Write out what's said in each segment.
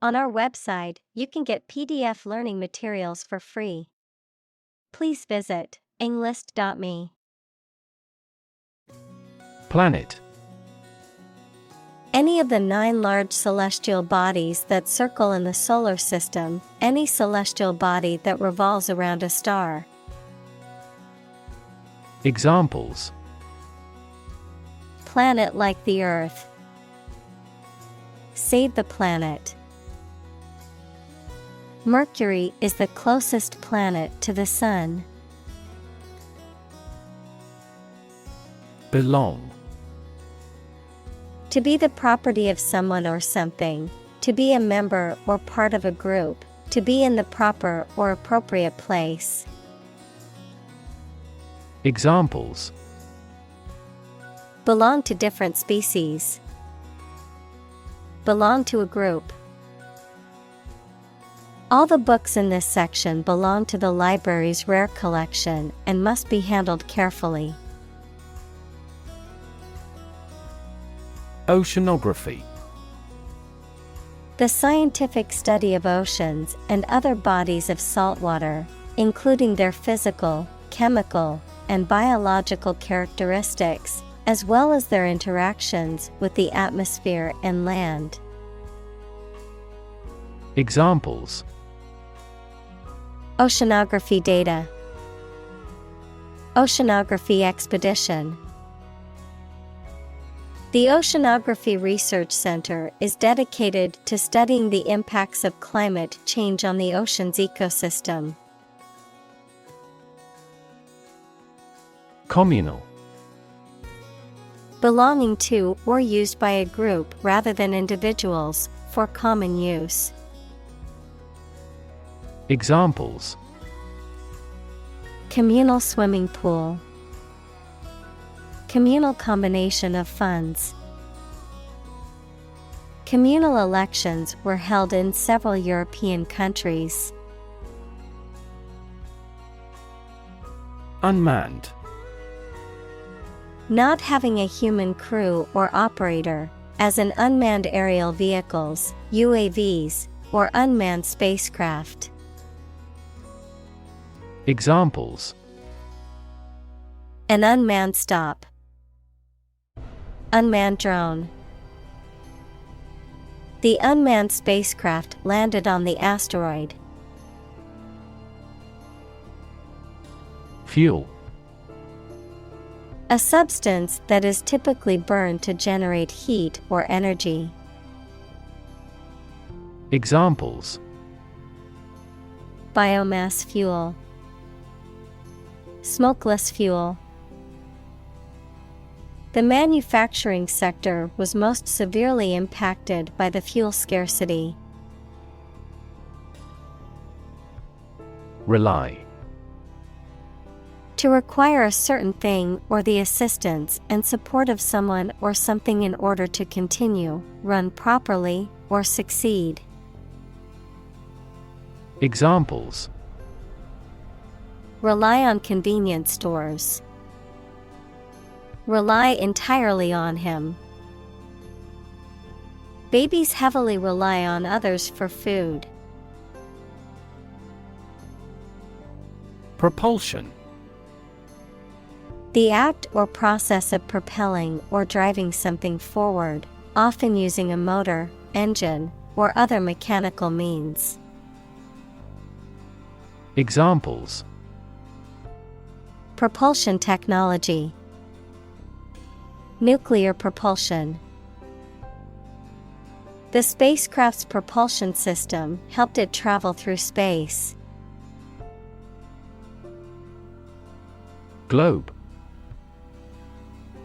On our website, you can get PDF learning materials for free. Please visit englist.me. Planet. Any of the 9 large celestial bodies that circle in the solar system, any celestial body that revolves around a star. Examples: Planet like the Earth. Save the planet. Mercury is the closest planet to the Sun. Belong. To be the property of someone or something, to be a member or part of a group, to be in the proper or appropriate place. Examples: Belong to different species. Belong to a group. All the books in this section belong to the library's rare collection and must be handled carefully. Oceanography. The scientific study of oceans and other bodies of saltwater, including their physical, chemical, and biological characteristics, as well as their interactions with the atmosphere and land. Examples: Oceanography data. Oceanography expedition. The Oceanography Research Center is dedicated to studying the impacts of climate change on the ocean's ecosystem. Communal. Belonging to or used by a group rather than individuals, for common use. Examples: Communal swimming pool. Communal combination of funds. Communal elections were held in several European countries. Unmanned. Not having a human crew or operator, as in unmanned aerial vehicles, UAVs, or unmanned spacecraft. Examples: An unmanned stop. Unmanned drone. The unmanned spacecraft landed on the asteroid. Fuel. A substance that is typically burned to generate heat or energy. Examples: Biomass fuel. Smokeless fuel. The manufacturing sector was most severely impacted by the fuel scarcity. Rely. To require a certain thing or the assistance and support of someone or something in order to continue, run properly, or succeed. Examples: Rely on convenience stores. Rely entirely on him. Babies heavily rely on others for food. Propulsion. The act or process of propelling or driving something forward, often using a motor, engine, or other mechanical means. Examples: Propulsion technology. Nuclear propulsion. The spacecraft's propulsion system helped it travel through space. Globe.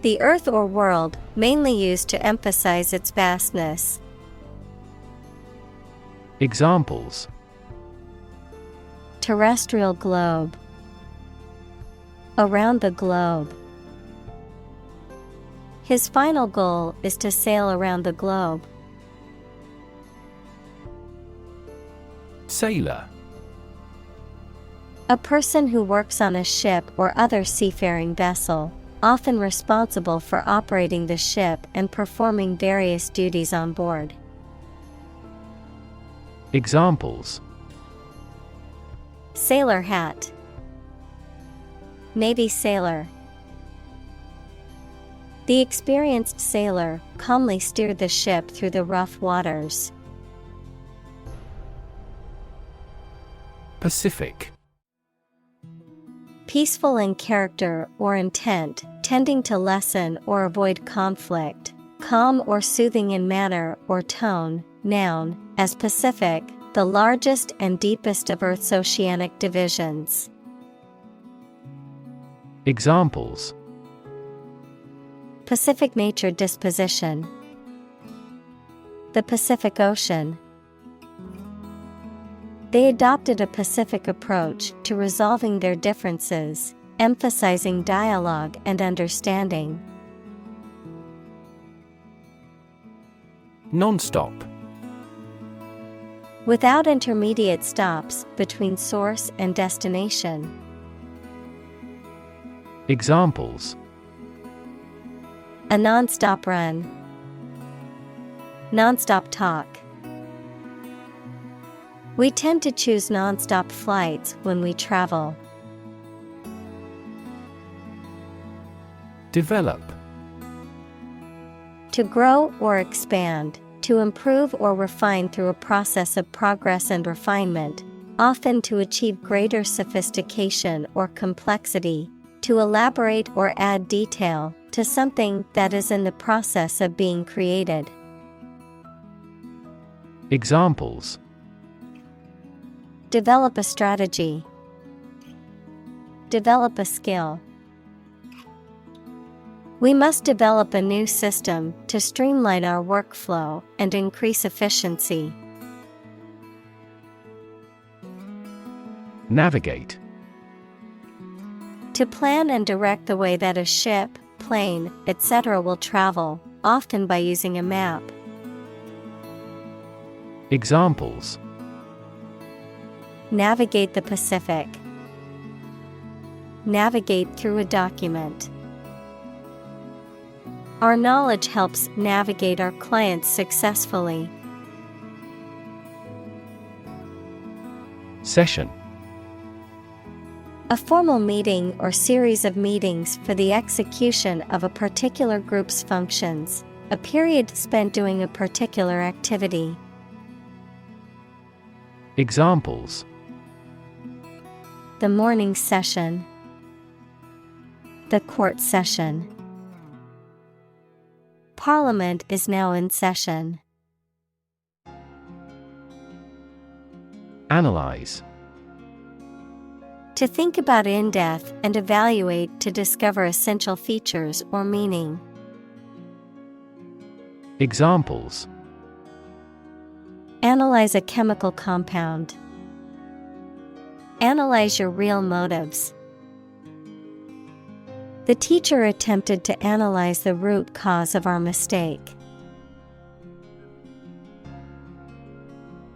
The Earth or world, mainly used to emphasize its vastness. Examples: Terrestrial globe. Around the globe. His final goal is to sail around the globe. Sailor. A person who works on a ship or other seafaring vessel, often responsible for operating the ship and performing various duties on board. Examples: sailor hat, Navy sailor. The experienced sailor calmly steered the ship through the rough waters. Pacific. Peaceful in character or intent, tending to lessen or avoid conflict, calm or soothing in manner or tone. Noun, as Pacific, the largest and deepest of Earth's oceanic divisions. Examples: Pacific nature disposition, the Pacific Ocean. They adopted a pacific approach to resolving their differences, emphasizing dialogue and understanding. Non-stop. Without intermediate stops between source and destination. Examples: a non-stop run, non-stop talk. We tend to choose non-stop flights when we travel. Develop. To grow or expand, to improve or refine through a process of progress and refinement, often to achieve greater sophistication or complexity, to elaborate or add detail to something that is in the process of being created. Examples: develop a strategy, develop a skill. We must develop a new system to streamline our workflow and increase efficiency. Navigate. To plan and direct the way that a ship, plane, etc. will travel, often by using a map. Examples: navigate the Pacific, navigate through a document. Our knowledge helps navigate our clients successfully. Session. A formal meeting or series of meetings for the execution of a particular group's functions, a period spent doing a particular activity. Examples: the morning session, the court session. Parliament is now in session. Analyze. To think about in depth and evaluate to discover essential features or meaning. Examples: analyze a chemical compound. Analyze your real motives. The teacher attempted to analyze the root cause of our mistake.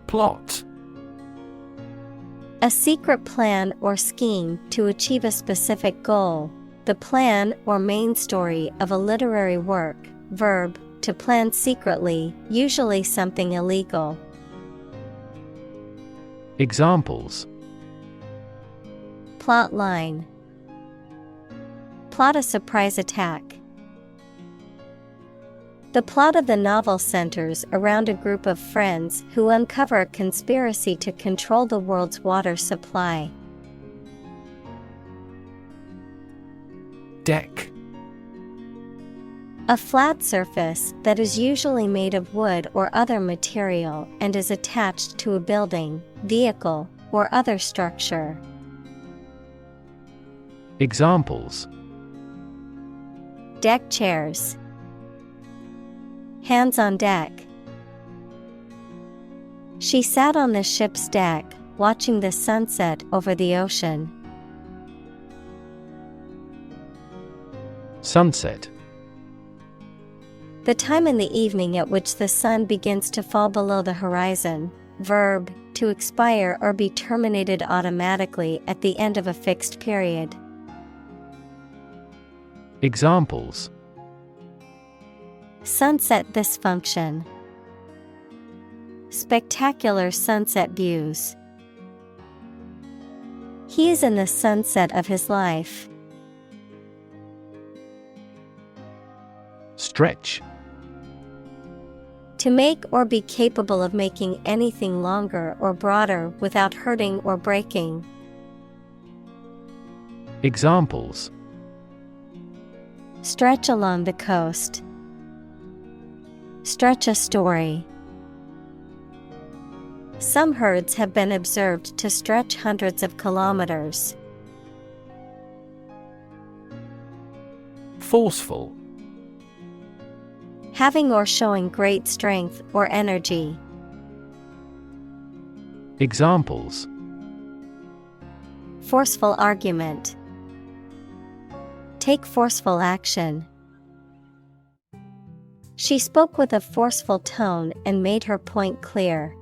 Plot. A secret plan or scheme to achieve a specific goal. The plan or main story of a literary work. Verb, to plan secretly, usually something illegal. Examples: plot line. Plot a surprise attack. The plot of the novel centers around a group of friends who uncover a conspiracy to control the world's water supply. Deck. A flat surface that is usually made of wood or other material and is attached to a building, vehicle, or other structure. Examples: deck chairs. Hands on deck. She sat on the ship's deck, watching the sunset over the ocean. Sunset. The time in the evening at which the sun begins to fall below the horizon. Verb, to expire or be terminated automatically at the end of a fixed period. Examples: sunset this function. Spectacular sunset views. He is in the sunset of his life. Stretch. To make or be capable of making anything longer or broader without hurting or breaking. Examples: Stretch along the coast. Stretch a story. Some herds have been observed to stretch hundreds of kilometers. Forceful. Having or showing great strength or energy. Examples: Forceful argument. Take forceful action. She spoke with a forceful tone and made her point clear.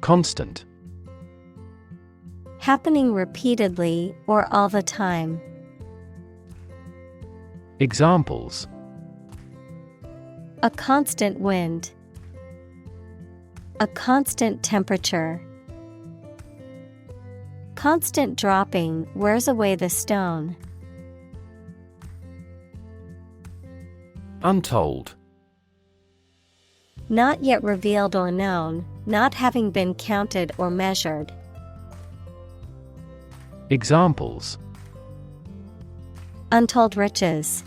Constant. Happening repeatedly or all the time. Examples: A constant wind. A constant temperature. Constant dropping wears away the stone. Untold. Not yet revealed or known, not having been counted or measured. Examples: Untold riches.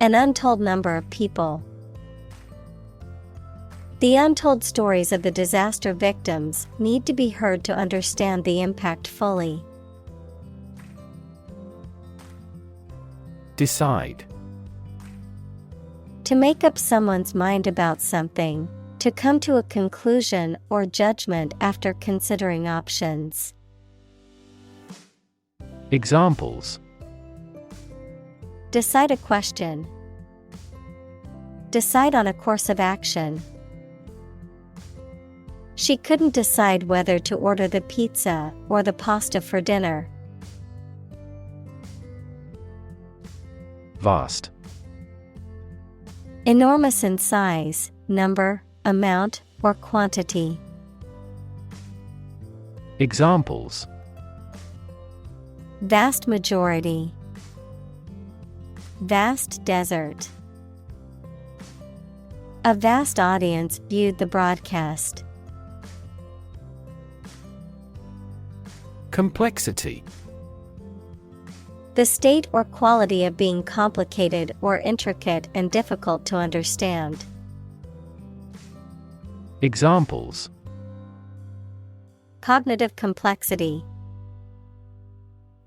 An untold number of people. The untold stories of the disaster victims need to be heard to understand the impact fully. Decide. To make up someone's mind about something, to come to a conclusion or judgment after considering options. Examples: Decide a question. Decide on a course of action. She couldn't decide whether to order the pizza or the pasta for dinner. Vast. Enormous in size, number, amount, or quantity. Examples: Vast majority. Vast desert. A vast audience viewed the broadcast. Complexity. The state or quality of being complicated or intricate and difficult to understand. Examples: Cognitive complexity.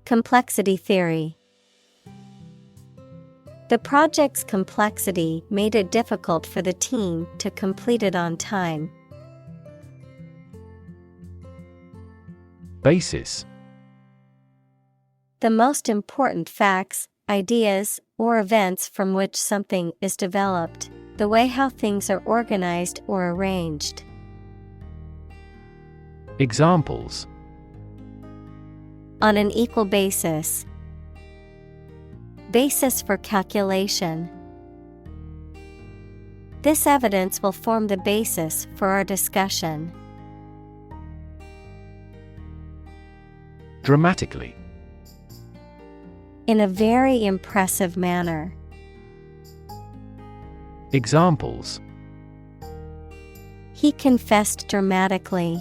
Complexity theory. The project's complexity made it difficult for the team to complete it on time. Basis. The most important facts, ideas, or events from which something is developed, the way how things are organized or arranged. Examples: On an equal basis. Basis for calculation. This evidence will form the basis for our discussion. Dramatically. In a very impressive manner. Examples: He confessed dramatically.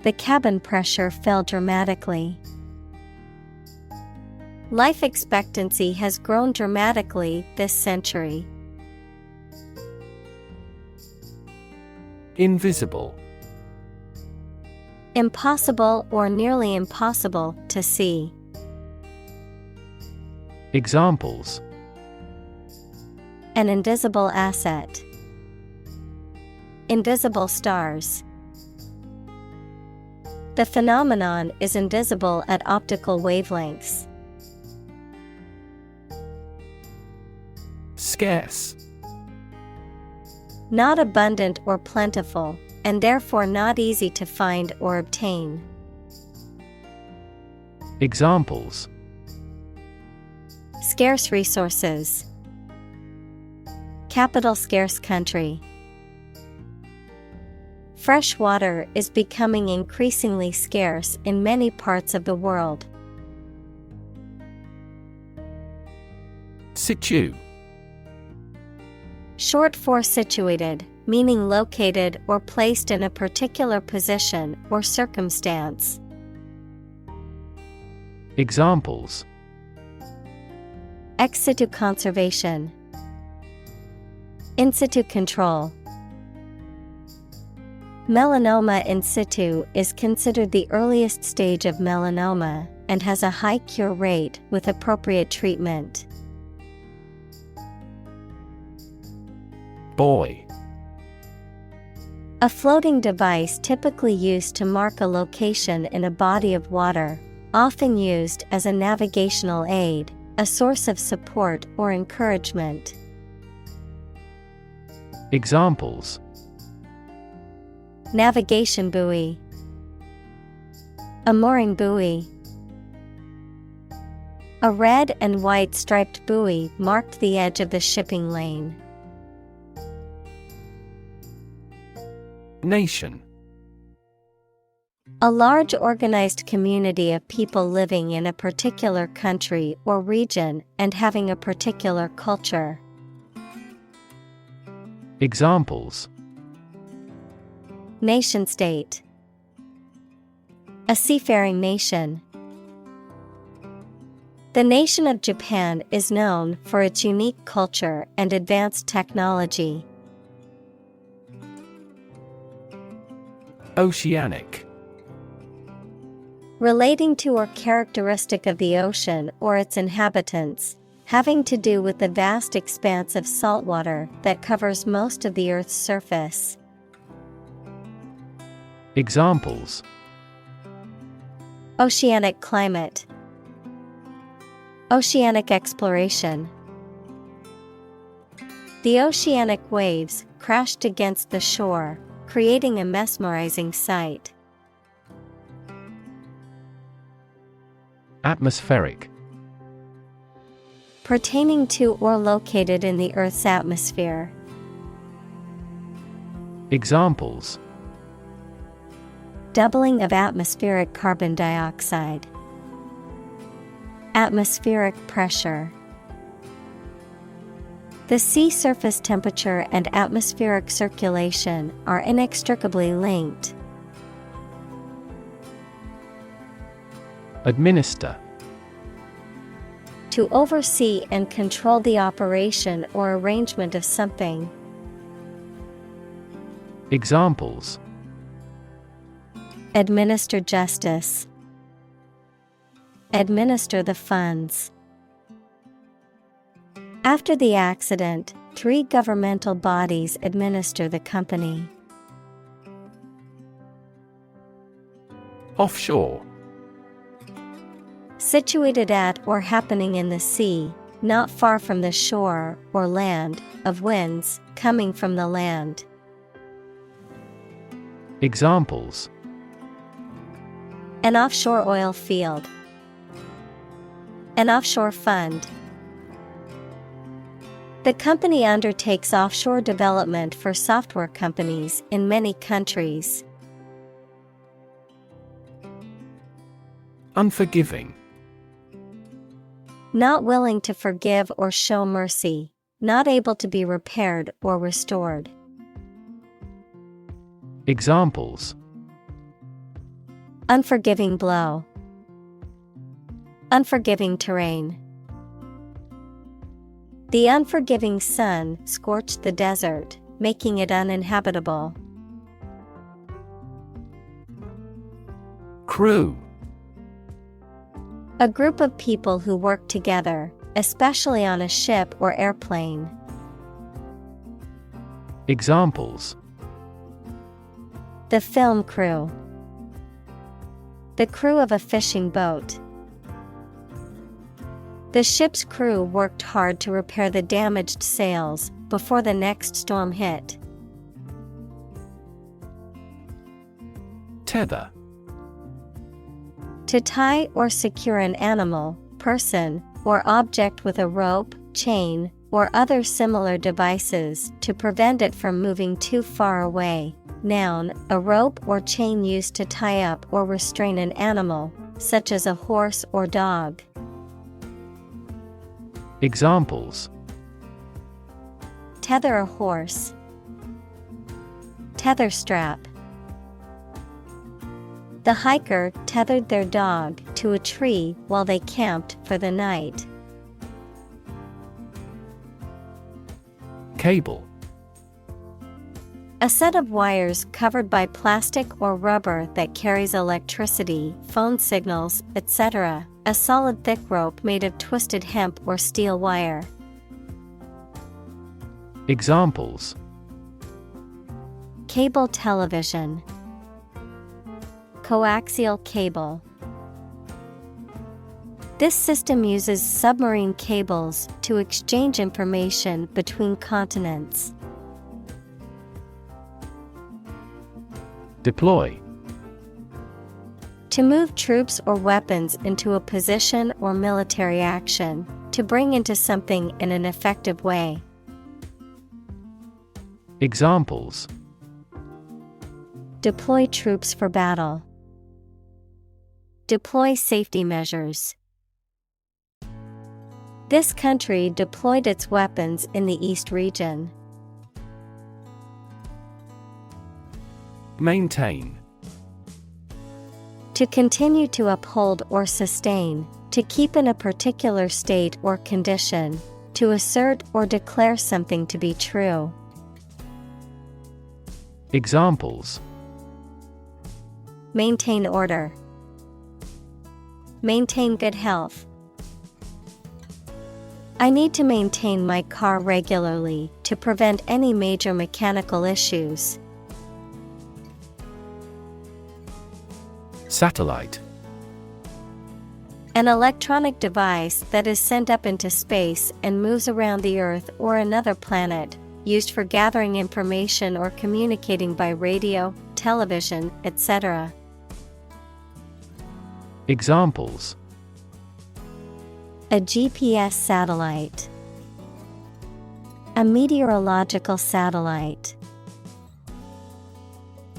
The cabin pressure fell dramatically. Life expectancy has grown dramatically this century. Invisible. Impossible or nearly impossible to see. Examples: An invisible asset. Invisible stars. The phenomenon is invisible at optical wavelengths. Scarce. Not abundant or plentiful, and therefore not easy to find or obtain. Examples: Scarce resources. Capital scarce country. Fresh water is becoming increasingly scarce in many parts of the world. Situ. Short for situated, meaning located or placed in a particular position or circumstance. Examples: Ex situ conservation, in situ control. Melanoma in situ is considered the earliest stage of melanoma and has a high cure rate with appropriate treatment. Buoy. A floating device typically used to mark a location in a body of water, often used as a navigational aid, a source of support or encouragement. Examples: Navigation buoy, a mooring buoy. A red and white striped buoy marked the edge of the shipping lane. Nation. A large organized community of people living in a particular country or region and having a particular culture. Examples: Nation state, a seafaring nation. The nation of Japan is known for its unique culture and advanced technology. Oceanic. Relating to or characteristic of the ocean or its inhabitants, having to do with the vast expanse of saltwater that covers most of the Earth's surface. Examples: Oceanic climate, oceanic exploration. The oceanic waves crashed against the shore, creating a mesmerizing sight. Atmospheric. Pertaining to or located in the Earth's atmosphere. Examples: Doubling of atmospheric carbon dioxide. Atmospheric pressure. The sea surface temperature and atmospheric circulation are inextricably linked. Administer. To oversee and control the operation or arrangement of something. Examples: Administer justice. Administer the funds. After the accident, 3 governmental bodies administer the company. Offshore. Situated at or happening in the sea, not far from the shore or land, of winds coming from the land. Examples: An offshore oil field. An offshore fund. The company undertakes offshore development for software companies in many countries. Unforgiving. Not willing to forgive or show mercy, not able to be repaired or restored. Examples: Unforgiving blow. Unforgiving terrain. The unforgiving sun scorched the desert, making it uninhabitable. Crew. A group of people who work together, especially on a ship or airplane. Examples: The film crew. The crew of a fishing boat. The ship's crew worked hard to repair the damaged sails before the next storm hit. Tether. To tie or secure an animal, person, or object with a rope, chain, or other similar devices to prevent it from moving too far away. Noun, a rope or chain used to tie up or restrain an animal, such as a horse or dog. Examples: Tether a horse. Tether strap. The hiker tethered their dog to a tree while they camped for the night. Cable. A set of wires covered by plastic or rubber that carries electricity, phone signals, etc. A solid thick rope made of twisted hemp or steel wire. Examples: Cable television. Coaxial cable. This system uses submarine cables to exchange information between continents. Deploy. To move troops or weapons into a position or military action, to bring into something in an effective way. Examples: Deploy troops for battle. Deploy safety measures. This country deployed its weapons in the East region. Maintain. To continue to uphold or sustain, to keep in a particular state or condition, to assert or declare something to be true. Examples: Maintain order. Maintain good health. I need to maintain my car regularly to prevent any major mechanical issues. Satellite. An electronic device that is sent up into space and moves around the Earth or another planet, used for gathering information or communicating by radio, television, etc. Examples: A GPS satellite. A meteorological satellite.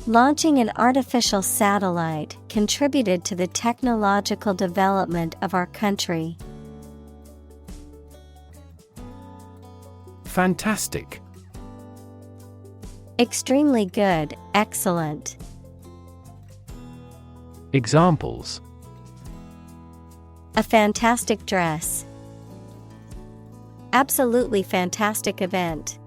Launching an artificial satellite contributed to the technological development of our country. Fantastic. Extremely good, excellent. Examples: A fantastic dress. Absolutely fantastic event.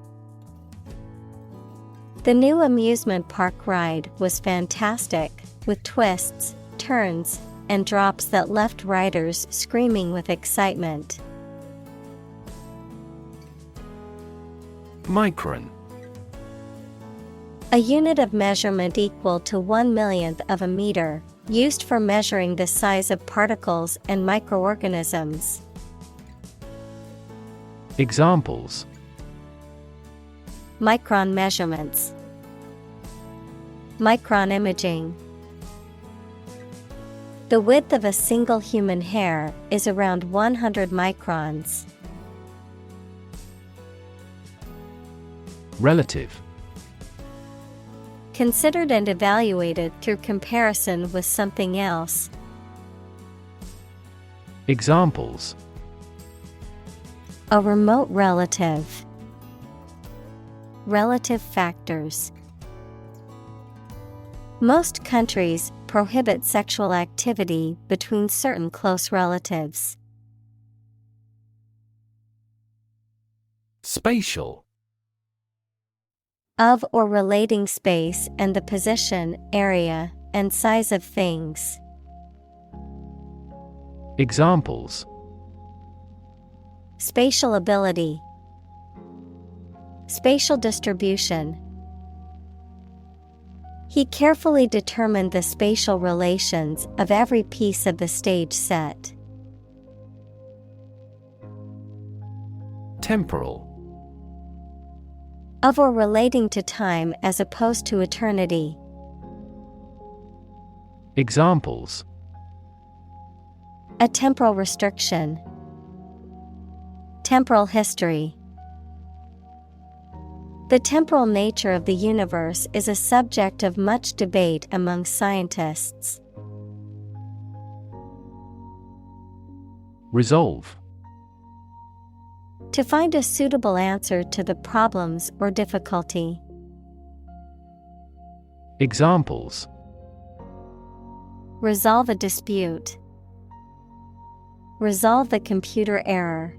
The new amusement park ride was fantastic, with twists, turns, and drops that left riders screaming with excitement. Micron. A unit of measurement equal to 1/1,000,000th of a meter, used for measuring the size of particles and microorganisms. Examples: Micron measurements. Micron imaging. The width of a single human hair is around 100 microns. Relative. Considered and evaluated through comparison with something else. Examples: A remote relative. Relative factors. Most countries prohibit sexual activity between certain close relatives. Spatial. Of or relating space and the position, area, and size of things. Examples: Spatial ability. Spatial distribution. He carefully determined the spatial relations of every piece of the stage set. Temporal. Of or relating to time as opposed to eternity. Examples: A temporal restriction. Temporal history. The temporal nature of the universe is a subject of much debate among scientists. Resolve. To find a suitable answer to the problems or difficulty. Examples. Resolve a dispute. Resolve the computer error.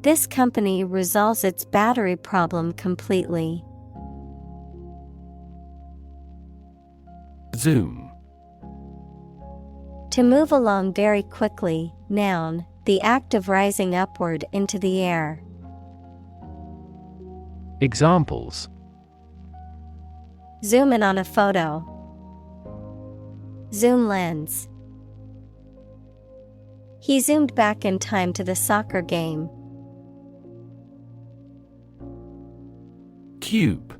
This company resolves its battery problem completely. Zoom. To move along very quickly, noun, the act of rising upward into the air. Examples. Zoom in on a photo. Zoom lens. He zoomed back in time to the soccer game. Cube.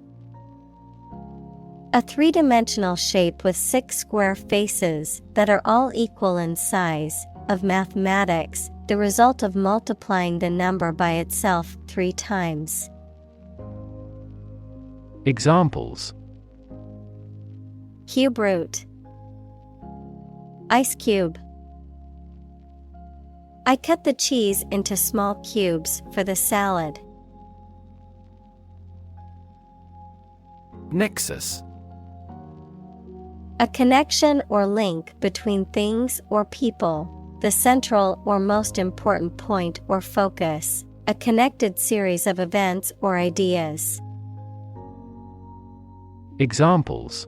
A three-dimensional shape with 6 square faces that are all equal in size, of mathematics, the result of multiplying the number by itself 3 times. Examples. Cube root. Ice cube. I cut the cheese into small cubes for the salad. Nexus. A connection or link between things or people, the central or most important point or focus, a connected series of events or ideas. Examples.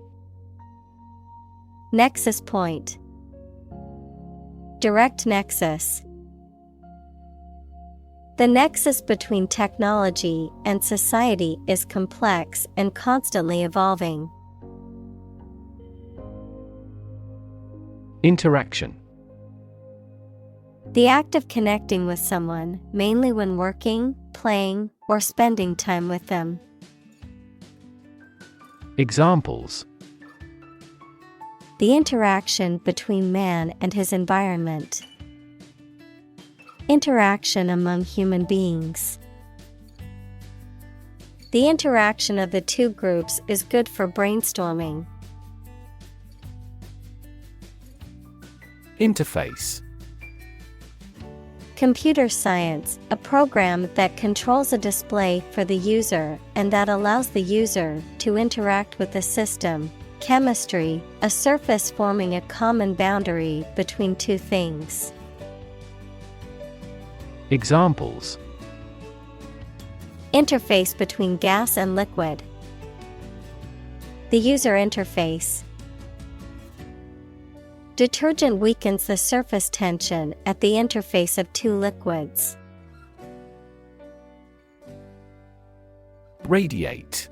Nexus point. Direct nexus. The nexus between technology and society is complex and constantly evolving. Interaction. The act of connecting with someone, mainly when working, playing, or spending time with them. Examples. The interaction between man and his environment. Interaction among human beings. The interaction of the two groups is good for brainstorming. Interface. Computer science, a program that controls a display for the user and that allows the user to interact with the system. Chemistry, a surface forming a common boundary between two things. Examples. Interface between gas and liquid. The user interface. Detergent weakens the surface tension at the interface of two liquids. Radiate.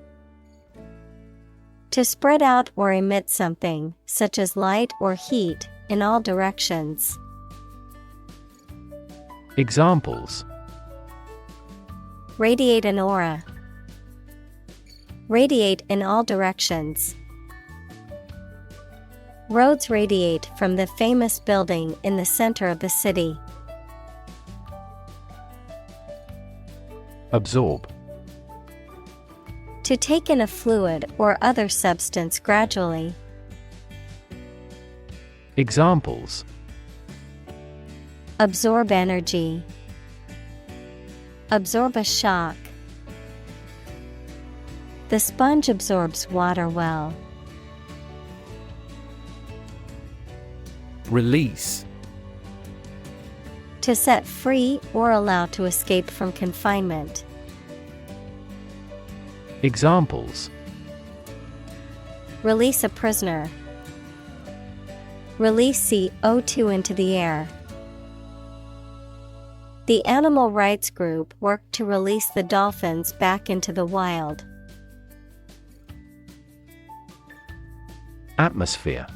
To spread out or emit something, such as light or heat, in all directions. Examples. Radiate an aura. Radiate in all directions. Roads radiate from the famous building in the center of the city. Absorb. To take in a fluid or other substance gradually. Examples. Absorb energy. Absorb a shock. The sponge absorbs water well. Release. To set free or allow to escape from confinement. Examples. Release a prisoner. Release CO2 into the air. The animal rights group worked to release the dolphins back into the wild. Atmosphere.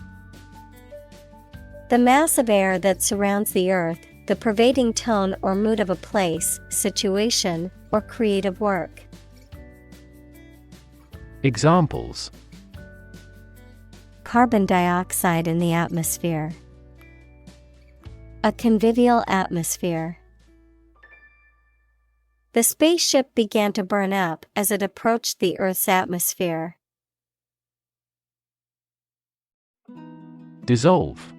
The mass of air that surrounds the earth, the pervading tone or mood of a place, situation, or creative work. Examples. Carbon dioxide in the atmosphere. A convivial atmosphere. The spaceship began to burn up as it approached the Earth's atmosphere. Dissolve.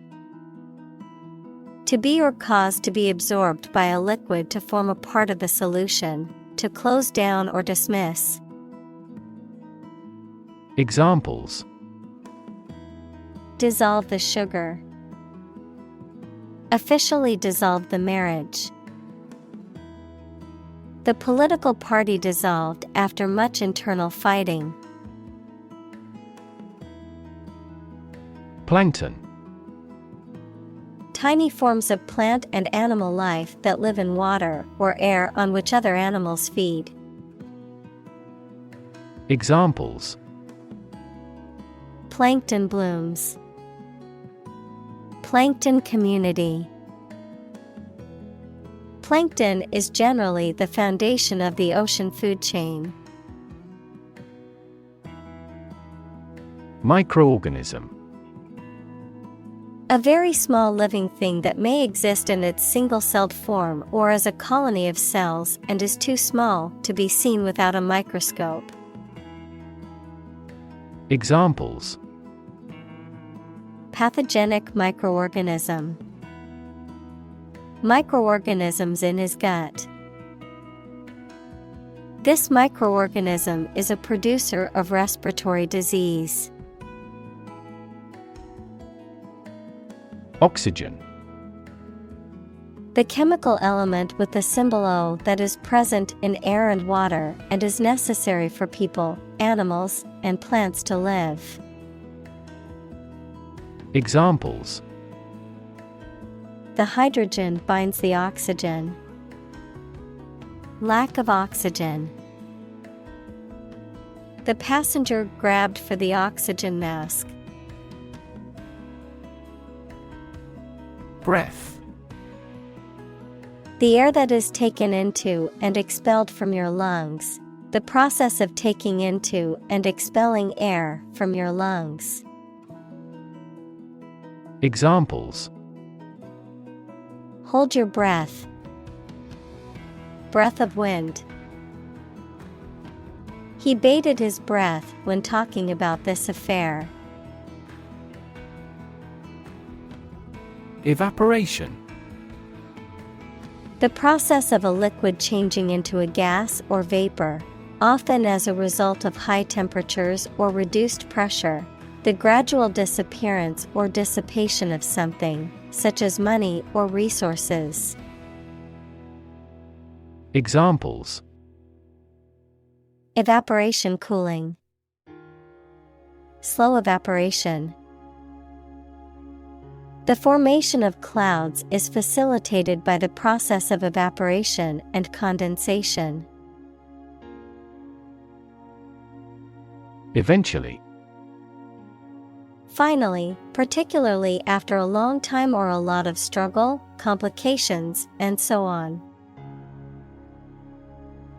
To be or cause to be absorbed by a liquid to form a part of the solution, to close down or dismiss. Examples: Dissolve the sugar. Officially dissolved the marriage. The political party dissolved after much internal fighting. Plankton. Tiny forms of plant and animal life that live in water or air on which other animals feed. Examples: Plankton blooms. Plankton community. Plankton is generally the foundation of the ocean food chain. Microorganism. A very small living thing that may exist in its single-celled form or as a colony of cells and is too small to be seen without a microscope. Examples: Pathogenic microorganism. Microorganisms in his gut. This microorganism is a producer of respiratory disease. Oxygen. The chemical element with the symbol O that is present in air and water and is necessary for people, animals, and plants to live. Examples: The hydrogen binds the oxygen. Lack of oxygen. The passenger grabbed for the oxygen mask. Breath. The air that is taken into and expelled from your lungs. The process of taking into and expelling air from your lungs. Examples: Hold your breath. Breath of wind. He bated his breath when talking about this affair. Evaporation. The process of a liquid changing into a gas or vapor, often as a result of high temperatures or reduced pressure. The gradual disappearance or dissipation of something, such as money or resources. Examples: Evaporation cooling. Slow evaporation. The formation of clouds is facilitated by the process of evaporation and condensation. Eventually. Finally, particularly after a long time or a lot of struggle, complications, and so on.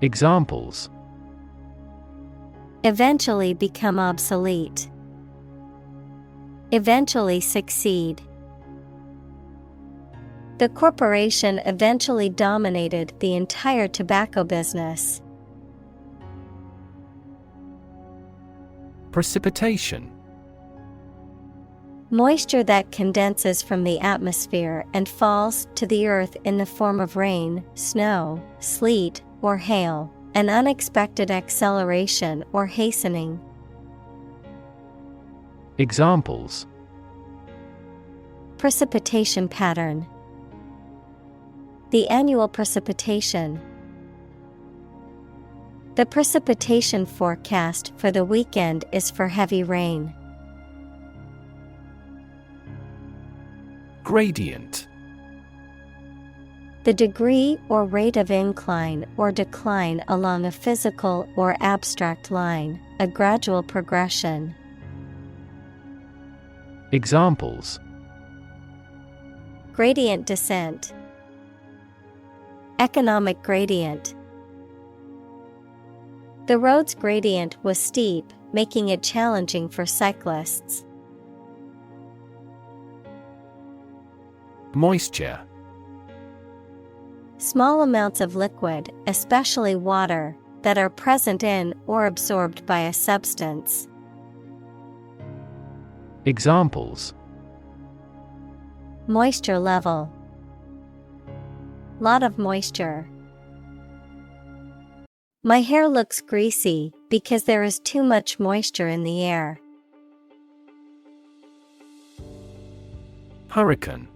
Examples: Eventually become obsolete. Eventually succeed. The corporation eventually dominated the entire tobacco business. Precipitation. Moisture that condenses from the atmosphere and falls to the earth in the form of rain, snow, sleet, or hail, an unexpected acceleration or hastening. Examples: Precipitation pattern. The annual precipitation. The precipitation forecast for the weekend is for heavy rain. Gradient. The degree or rate of incline or decline along a physical or abstract line, a gradual progression. Examples: Gradient descent. Economic gradient. The road's gradient was steep, making it challenging for cyclists. Moisture. Small amounts of liquid, especially water, that are present in or absorbed by a substance. Examples: Moisture level. Lot of moisture. My hair looks greasy because there is too much moisture in the air. Hurricane.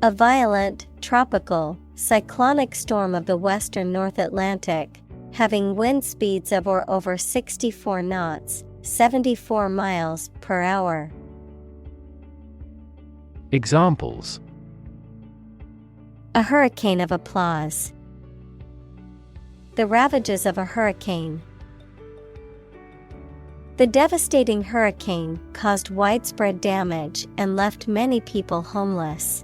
A violent, tropical, cyclonic storm of the western North Atlantic, having wind speeds of or over 64 knots, 74 miles per hour. Examples: A hurricane of applause. The ravages of a hurricane. The devastating hurricane caused widespread damage and left many people homeless.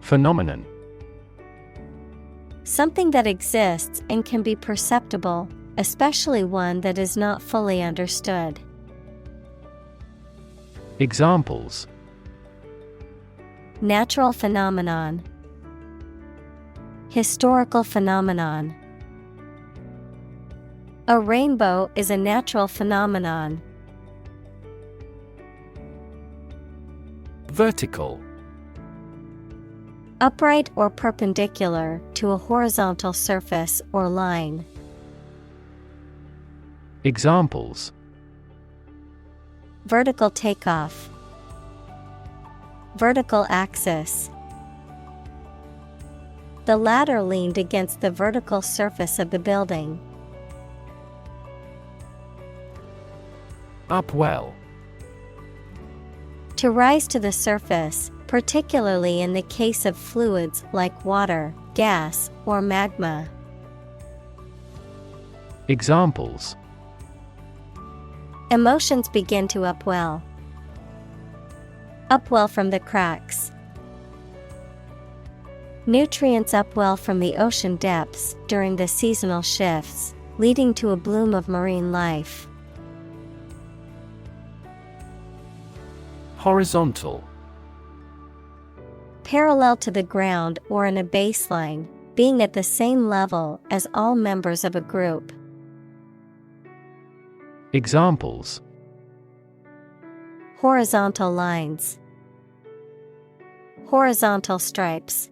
Phenomenon. Something that exists and can be perceptible, especially one that is not fully understood. Examples: Natural phenomenon. Historical phenomenon. A rainbow is a natural phenomenon. Vertical. Upright or perpendicular to a horizontal surface or line. Examples: Vertical takeoff. Vertical axis. The ladder leaned against the vertical surface of the building. Upwell. To rise to the surface, particularly in the case of fluids like water, gas, or magma. Examples: Emotions begin to upwell. Upwell from the cracks. Nutrients upwell from the ocean depths during the seasonal shifts, leading to a bloom of marine life. Horizontal. Parallel to the ground or in a baseline, being at the same level as all members of a group. Examples: Horizontal lines. Horizontal stripes.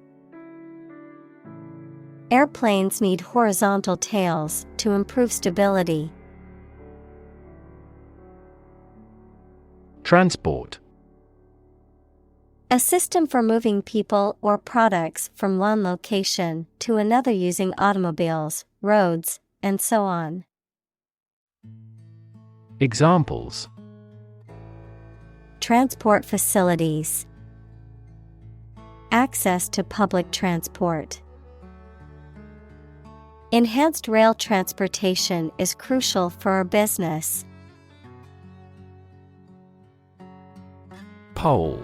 Airplanes need horizontal tails to improve stability. Transport. A system for moving people or products from one location to another using automobiles, roads, and so on. Examples: Transport facilities. Access to public transport. Enhanced rail transportation is crucial for our business. Pole.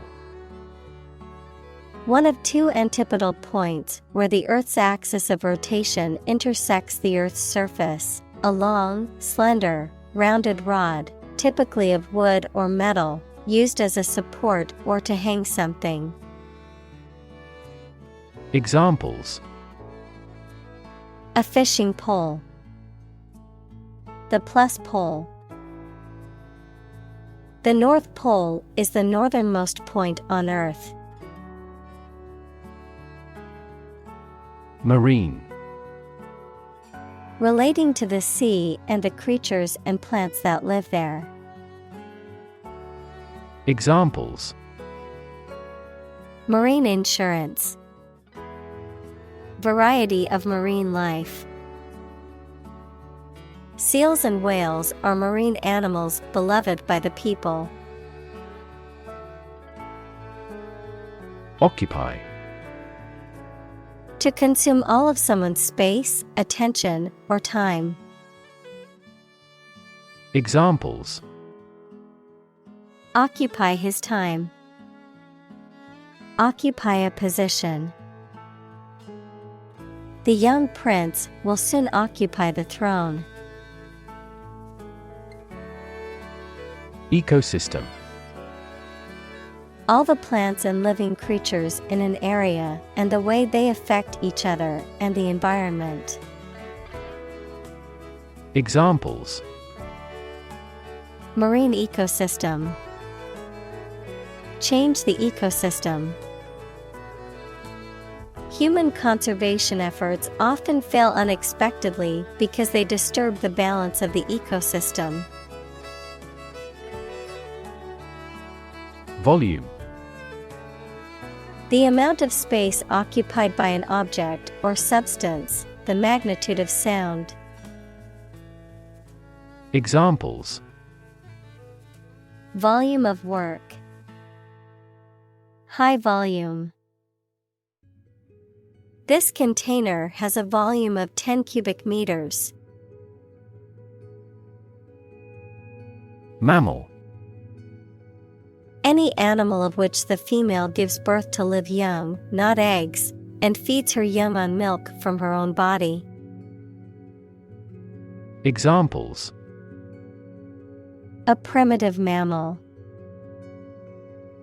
One of two antipodal points where the Earth's axis of rotation intersects the Earth's surface, a long, slender, rounded rod, typically of wood or metal, used as a support or to hang something. Examples: A fishing pole. The plus pole. The North Pole is the northernmost point on Earth. Marine. Relating to the sea and the creatures and plants that live there. Examples: Marine insurance. Variety of marine life. Seals and whales are marine animals beloved by the people. Occupy. To consume all of someone's space, attention, or time. Examples: Occupy his time. Occupy a position. The young prince will soon occupy the throne. Ecosystem. All the plants and living creatures in an area and the way they affect each other and the environment. Examples: marine ecosystem, change the ecosystem. Human conservation efforts often fail unexpectedly because they disturb the balance of the ecosystem. Volume: the amount of space occupied by an object or substance, the magnitude of sound. Examples: volume of work, high volume. This container has a volume of 10 cubic meters. Mammal: any animal of which the female gives birth to live young, not eggs, and feeds her young on milk from her own body. Examples: a primitive mammal,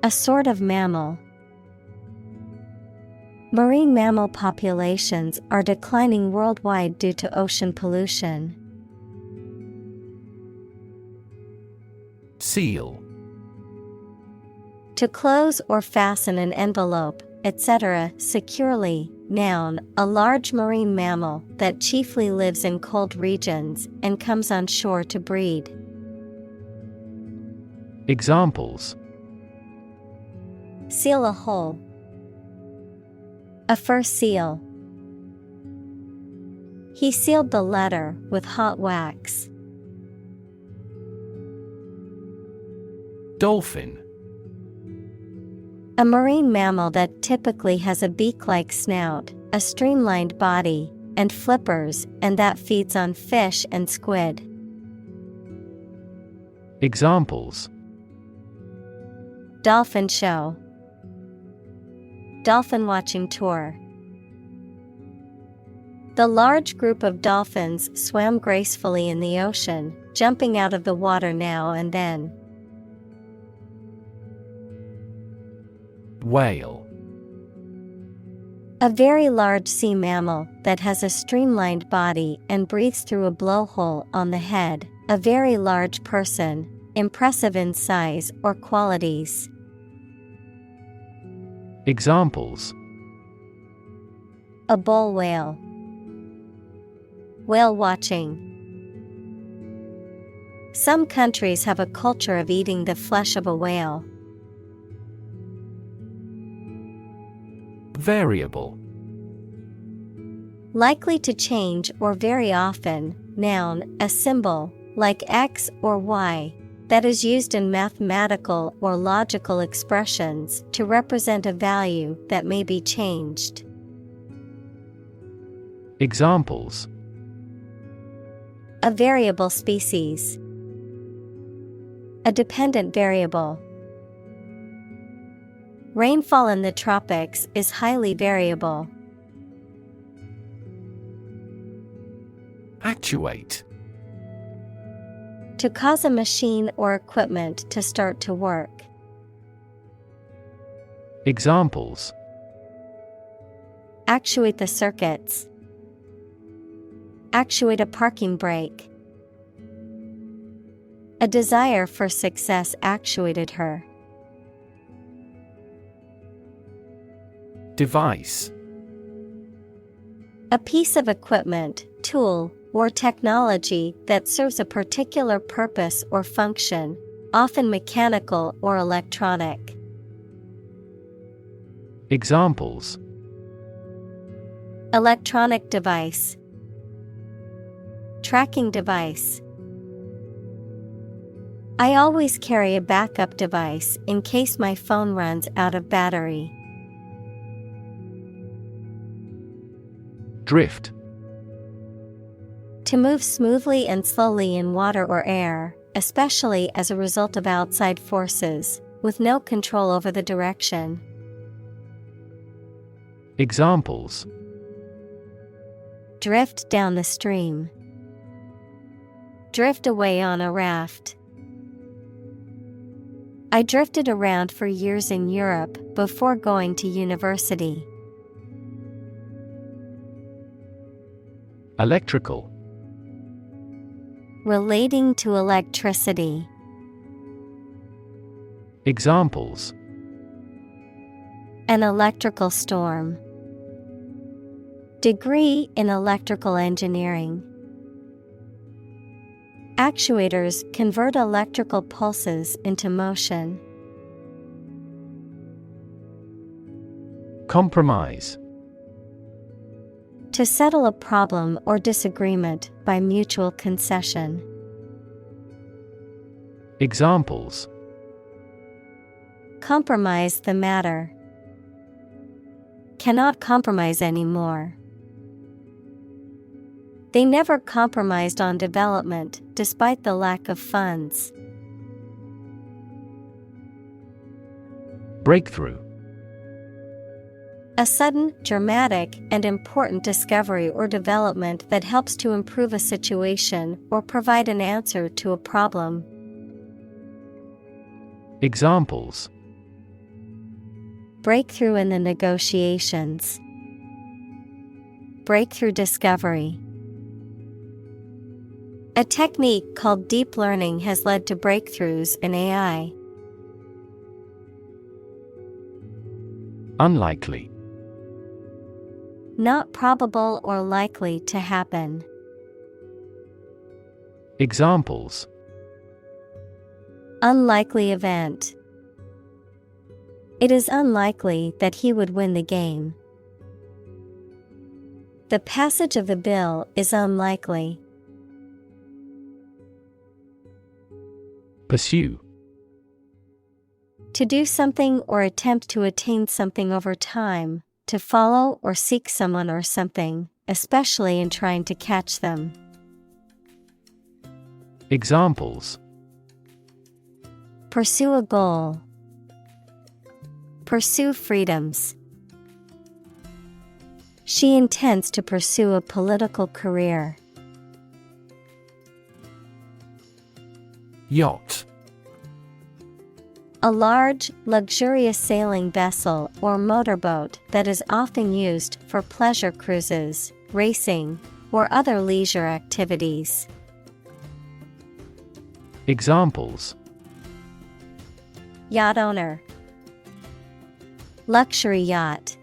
a sort of mammal. Marine mammal populations are declining worldwide due to ocean pollution. Seal: to close or fasten an envelope, etc. securely. Noun, a large marine mammal that chiefly lives in cold regions and comes on shore to breed. Examples: seal a hole, a fur seal. He sealed the letter with hot wax. Dolphin: a marine mammal that typically has a beak-like snout, a streamlined body, and flippers, and that feeds on fish and squid. Examples: dolphin show, dolphin watching tour. The large group of dolphins swam gracefully in the ocean, jumping out of the water now and then. Whale: a very large sea mammal that has a streamlined body and breathes through a blowhole on the head. A very large person, impressive in size or qualities. Examples: a bull whale, whale watching. Some countries have a culture of eating the flesh of a whale. Variable: likely to change or very often. Noun, a symbol, like X or Y, that is used in mathematical or logical expressions to represent a value that may be changed. Examples: a variable species, a dependent variable. Rainfall in the tropics is highly variable. Actuate: to cause a machine or equipment to start to work. Examples: actuate the circuits, actuate a parking brake. A desire for success actuated her. Device: a piece of equipment, tool, or technology that serves a particular purpose or function, often mechanical or electronic. Examples: electronic device, tracking device. I always carry a backup device in case my phone runs out of battery. Drift: to move smoothly and slowly in water or air, especially as a result of outside forces, with no control over the direction. Examples: drift down the stream, drift away on a raft. I drifted around for years in Europe before going to university. Electrical. Relating to electricity. Examples: An electrical storm. Degree in electrical engineering. Actuators convert electrical pulses into motion. Compromise. To settle a problem or disagreement by mutual concession. Examples: Compromise the matter. Cannot compromise anymore. They never compromised on development despite the lack of funds. Breakthrough. A sudden, dramatic, and important discovery or development that helps to improve a situation or provide an answer to a problem. Examples: Breakthrough in the negotiations. Breakthrough discovery. A technique called deep learning has led to breakthroughs in AI. Unlikely. Not probable or likely to happen. Examples: Unlikely event. It is unlikely that he would win the game. The passage of the bill is unlikely. Pursue. To do something or attempt to attain something over time, to follow or seek someone or something, especially in trying to catch them. Examples: Pursue a goal. Pursue freedoms. She intends to pursue a political career. Yacht. A large, luxurious sailing vessel or motorboat that is often used for pleasure cruises, racing, or other leisure activities. Examples: Yacht owner. Luxury yacht.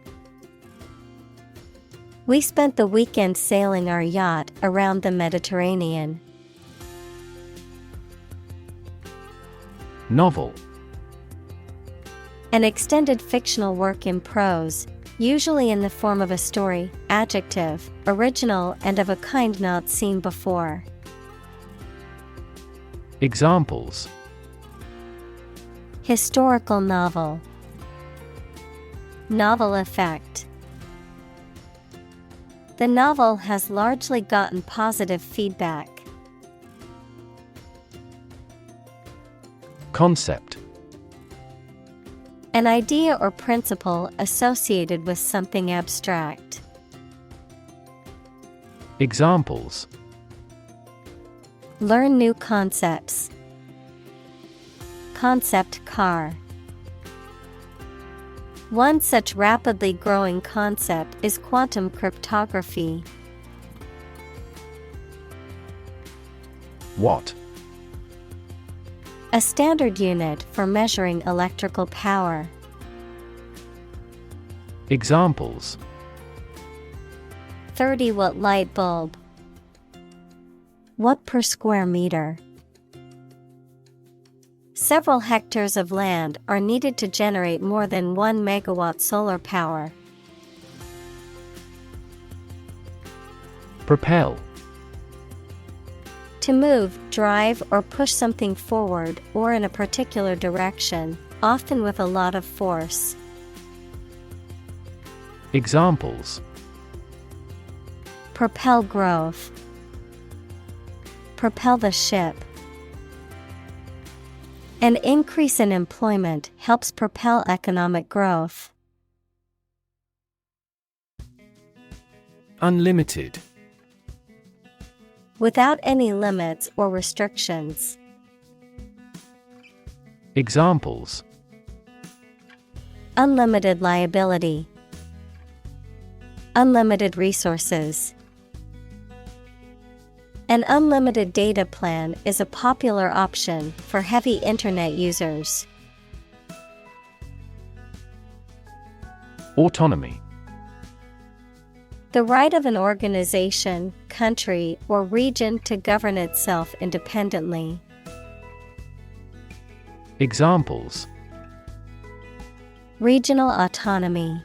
We spent the weekend sailing our yacht around the Mediterranean. Novel. An extended fictional work in prose, usually in the form of a story. Adjective, original and of a kind not seen before. Examples: Historical novel. Novel effect. The novel has largely gotten positive feedback. Concept. An idea or principle associated with something abstract. Examples: Learn new concepts. Concept car. One such rapidly growing concept is quantum cryptography. Watt. A standard unit for measuring electrical power. Examples: 30-watt light bulb. Watt per square meter. Several hectares of land are needed to generate more than 1 megawatt solar power. Propel. To move, drive, or push something forward or in a particular direction, often with a lot of force. Examples: Propel growth. Propel the ship. An increase in employment helps propel economic growth. Unlimited. Without any limits or restrictions. Examples: unlimited liability, unlimited resources. An unlimited data plan is a popular option for heavy internet users. Autonomy. The right of an organization, country, or region to govern itself independently. Examples: regional autonomy,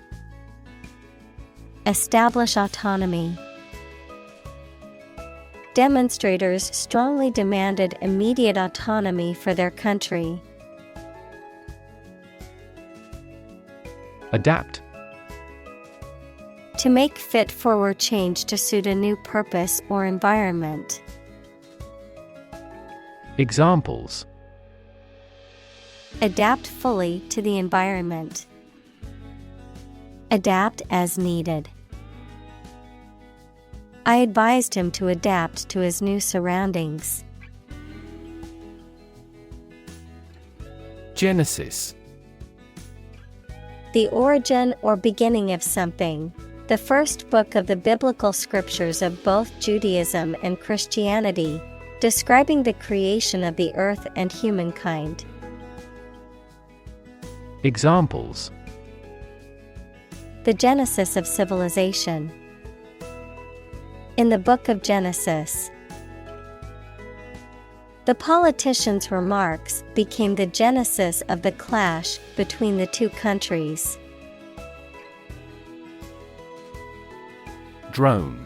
establish autonomy. Demonstrators strongly demanded immediate autonomy for their country. Adapt. To make fit forward change to suit a new purpose or environment. Examples: adapt fully to the environment. Adapt as needed. I advised him to adapt to his new surroundings. Genesis. The origin or beginning of something. The first book of the biblical scriptures of both Judaism and Christianity, describing the creation of the earth and humankind. Examples: the genesis of civilization. In the book of Genesis. The politicians' remarks became the genesis of the clash between the two countries. Drone.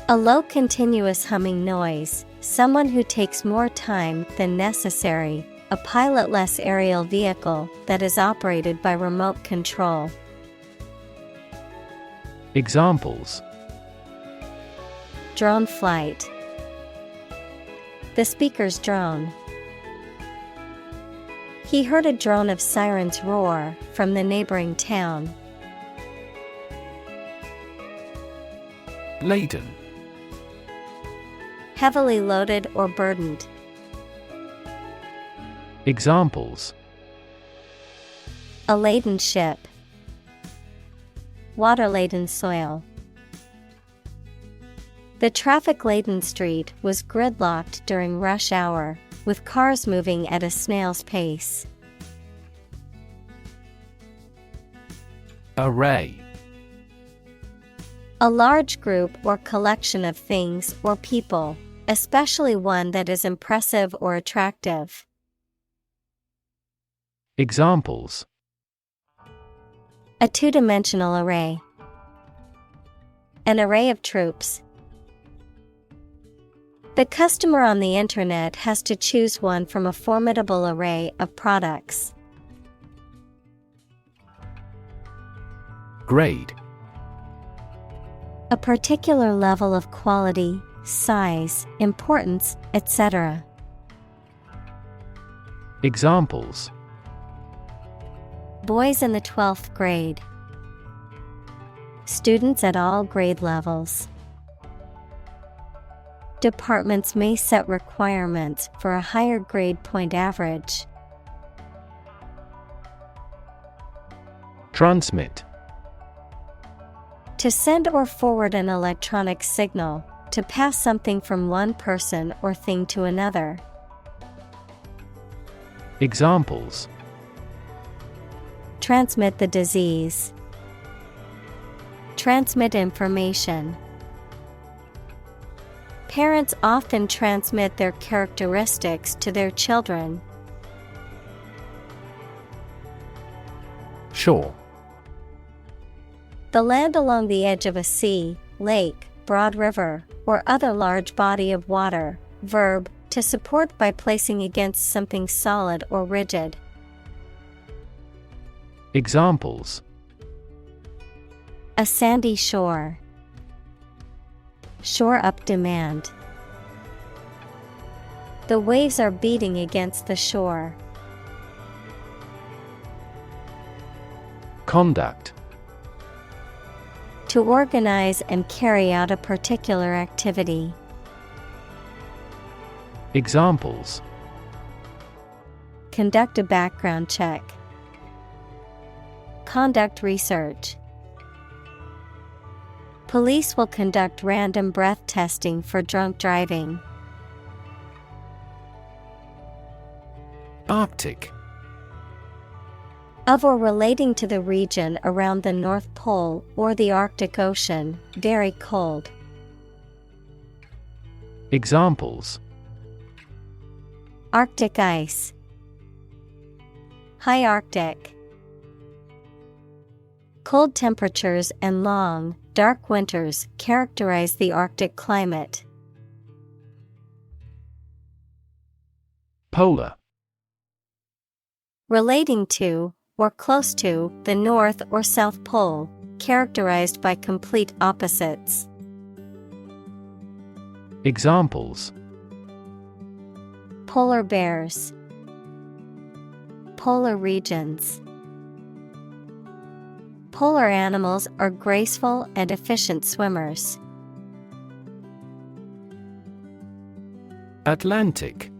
A low continuous humming noise, someone who takes more time than necessary, a pilotless aerial vehicle that is operated by remote control. Examples: drone flight. The speaker's drone. He heard a drone of sirens roar from the neighboring town. Laden. Heavily loaded or burdened. Examples: a laden ship. Water-laden soil. The traffic-laden street was gridlocked during rush hour, with cars moving at a snail's pace. Array. A large group or collection of things or people, especially one that is impressive or attractive. Examples: a two-dimensional array. An array of troops. The customer on the internet has to choose one from a formidable array of products. Grade. A particular level of quality, size, importance, etc. Examples: boys in the 12th grade. Students at all grade levels. Departments may set requirements for a higher grade point average. Transmit. To send or forward an electronic signal, to pass something from one person or thing to another. Examples: transmit the disease. Transmit information. Parents often transmit their characteristics to their children. Shore. The land along the edge of a sea, lake, broad river, or other large body of water. Verb, to support by placing against something solid or rigid. Examples: a sandy shore. Shore up demand. The waves are beating against the shore. Conduct. To organize and carry out a particular activity. Examples: conduct a background check. Conduct research. Police will conduct random breath testing for drunk driving. Arctic. Of or relating to the region around the North Pole or the Arctic Ocean, very cold. Examples: Arctic ice. High Arctic. Cold temperatures and long, dark winters characterize the Arctic climate. Polar. Relating to, or close to, the North or South Pole, characterized by complete opposites. Examples: Polar bears. Polar regions. Polar animals are graceful and efficient swimmers. Atlantic.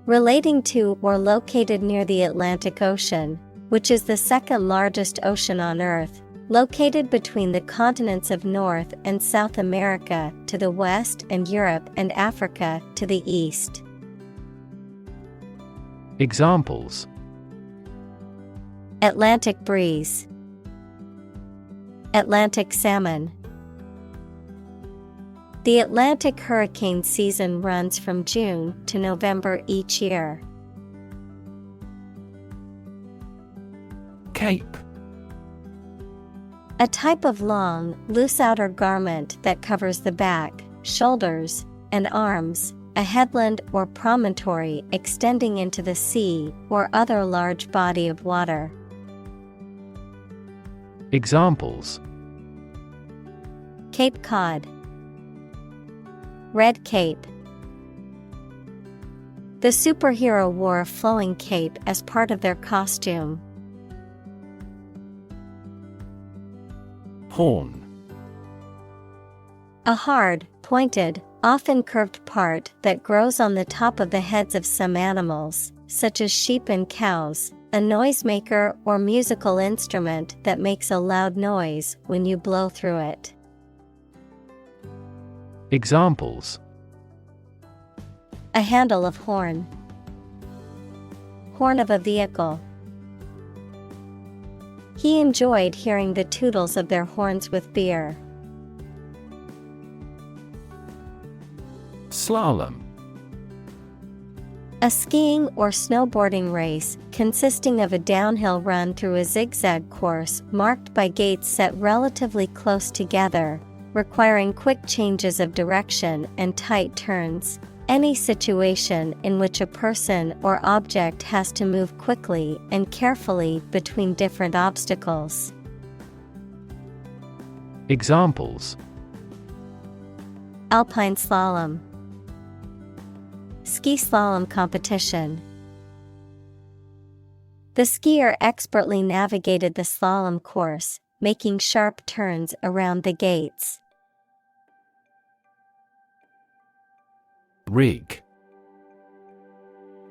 Relating to or located near the Atlantic Ocean, which is the second largest ocean on Earth, located between the continents of North and South America to the west and Europe and Africa to the east. Examples: Atlantic breeze. Atlantic salmon. The Atlantic hurricane season runs from June to November each year. Cape. A type of long, loose outer garment that covers the back, shoulders, and arms, a headland or promontory extending into the sea or other large body of water. Examples: Cape Cod. Red cape. The superhero wore a flowing cape as part of their costume. Horn. A hard, pointed, often curved part that grows on the top of the heads of some animals, such as sheep and cows, a noisemaker or musical instrument that makes a loud noise when you blow through it. Examples: A handle of horn. Horn of a vehicle. He enjoyed hearing the tootles of their horns with beer. Slalom. A skiing or snowboarding race consisting of a downhill run through a zigzag course marked by gates set relatively close together, requiring quick changes of direction and tight turns. Any situation in which a person or object has to move quickly and carefully between different obstacles. Examples: Alpine slalom. Ski slalom competition. The skier expertly navigated the slalom course, making sharp turns around the gates. Rig.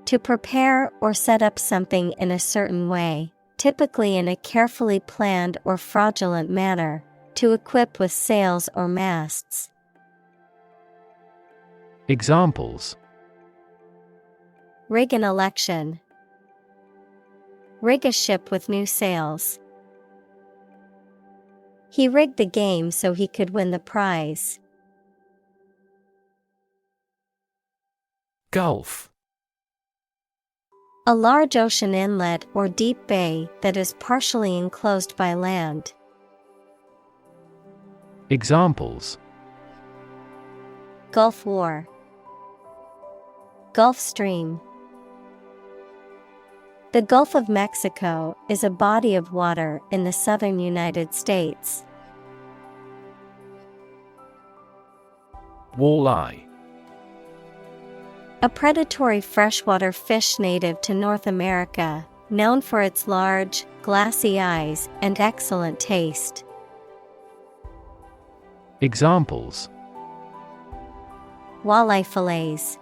To prepare or set up something in a certain way, typically in a carefully planned or fraudulent manner, to equip with sails or masts. Examples: Rig an election. Rig a ship with new sails. He rigged the game so he could win the prize. Gulf. A large ocean inlet or deep bay that is partially enclosed by land. Examples: Gulf War. Gulf Stream. The Gulf of Mexico is a body of water in the southern United States. Walleye. A predatory freshwater fish native to North America, known for its large, glassy eyes and excellent taste. Examples: Walleye fillets.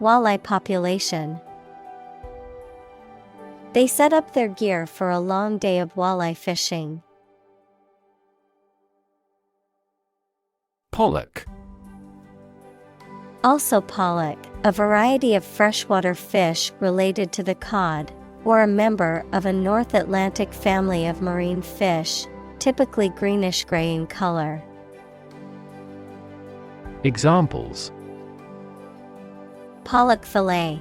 walleye population. They set up their gear for a long day of walleye fishing. Pollock. Also pollock, a variety of freshwater fish related to the cod, or a member of a North Atlantic family of marine fish, typically greenish-gray in color. Examples: Pollock fillet,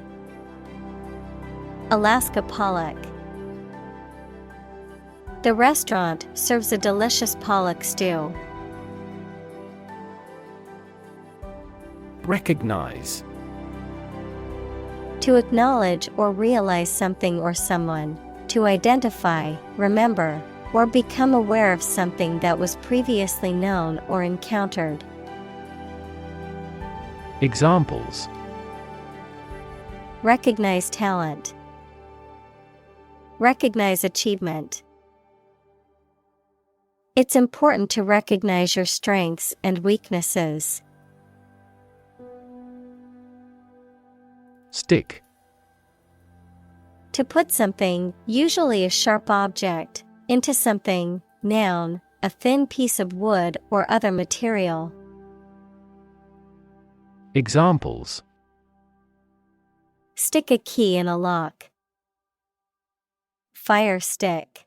Alaska pollock. The restaurant serves a delicious pollock stew. Recognize. To acknowledge or realize something or someone, to identify, remember, or become aware of something that was previously known or encountered. Examples: Recognize talent. Recognize achievement. It's important to recognize your strengths and weaknesses. Stick. To put something, usually a sharp object, into something, noun, a thin piece of wood or other material. Examples: Stick a key in a lock. Fire stick.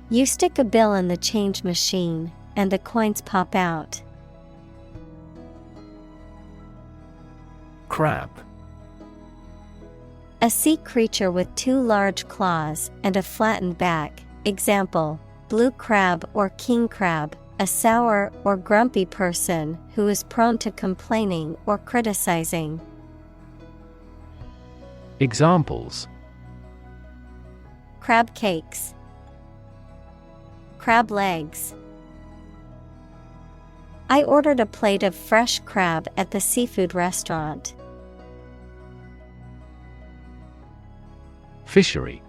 You stick a bill in the change machine, and the coins pop out. Crab. A sea creature with two large claws and a flattened back. Example: blue crab or king crab, a sour or grumpy person who is prone to complaining or criticizing. Examples: Crab cakes. Crab legs. I ordered a plate of fresh crab at the seafood restaurant. Fishery.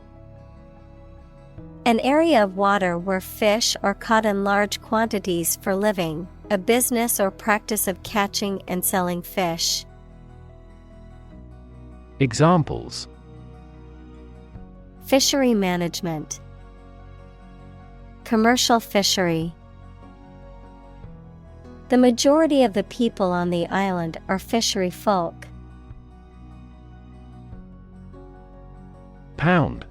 An area of water where fish are caught in large quantities for living, a business or practice of catching and selling fish. Examples: Fishery management. Commercial fishery. The majority of the people on the island are fishery folk. Pound.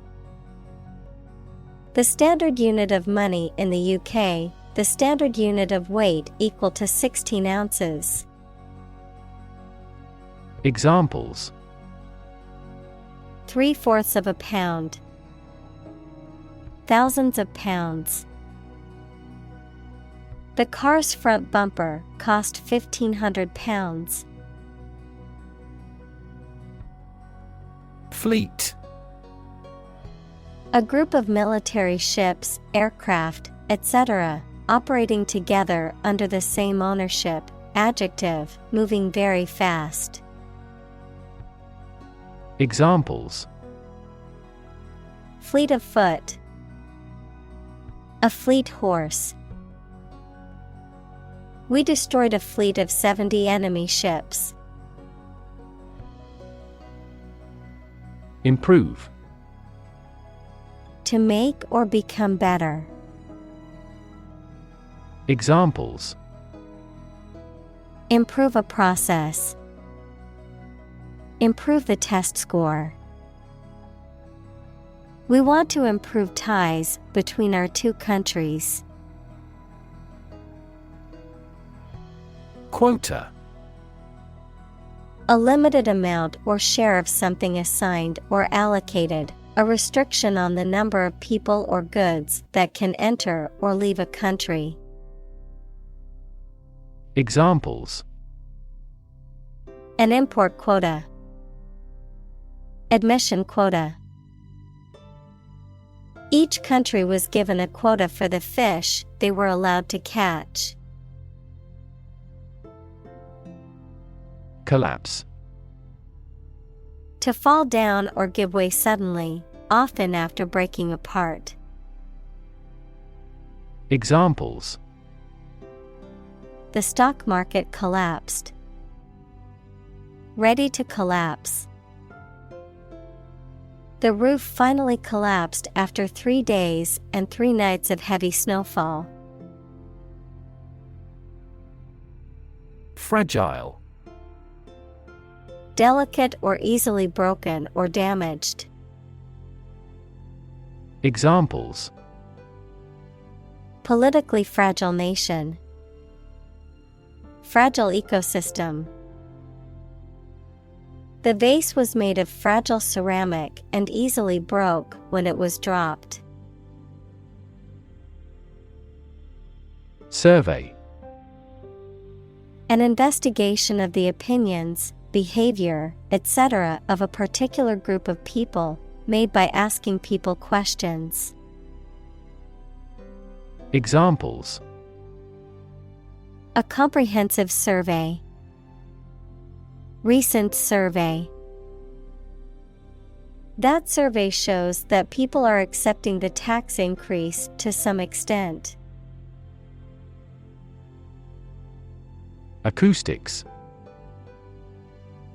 The standard unit of money in the UK, the standard unit of weight equal to 16 ounces. Examples: 3/4 of a pound. Thousands of pounds. The car's front bumper cost £1,500. Fleet. A group of military ships, aircraft, etc., operating together under the same ownership. Adjective, moving very fast. Examples: Fleet of foot. A fleet horse. We destroyed a fleet of 70 enemy ships. Improve. To make or become better. Examples: Improve a process. Improve the test score. We want to improve ties between our two countries. Quota. A limited amount or share of something assigned or allocated, a restriction on the number of people or goods that can enter or leave a country. Examples: An import quota. Admission quota. Each country was given a quota for the fish they were allowed to catch. Collapse. To fall down or give way suddenly, often after breaking apart. Examples: The stock market collapsed. ready to collapse. The roof finally collapsed after 3 days and 3 nights of heavy snowfall. Fragile. Delicate or easily broken or damaged. Examples: Politically fragile nation. Fragile ecosystem. The vase was made of fragile ceramic and easily broke when it was dropped. Survey. An investigation of the opinions, behavior, etc. of a particular group of people, made by asking people questions. Examples: A comprehensive survey. Recent survey. That survey shows that people are accepting the tax increase to some extent. Acoustics.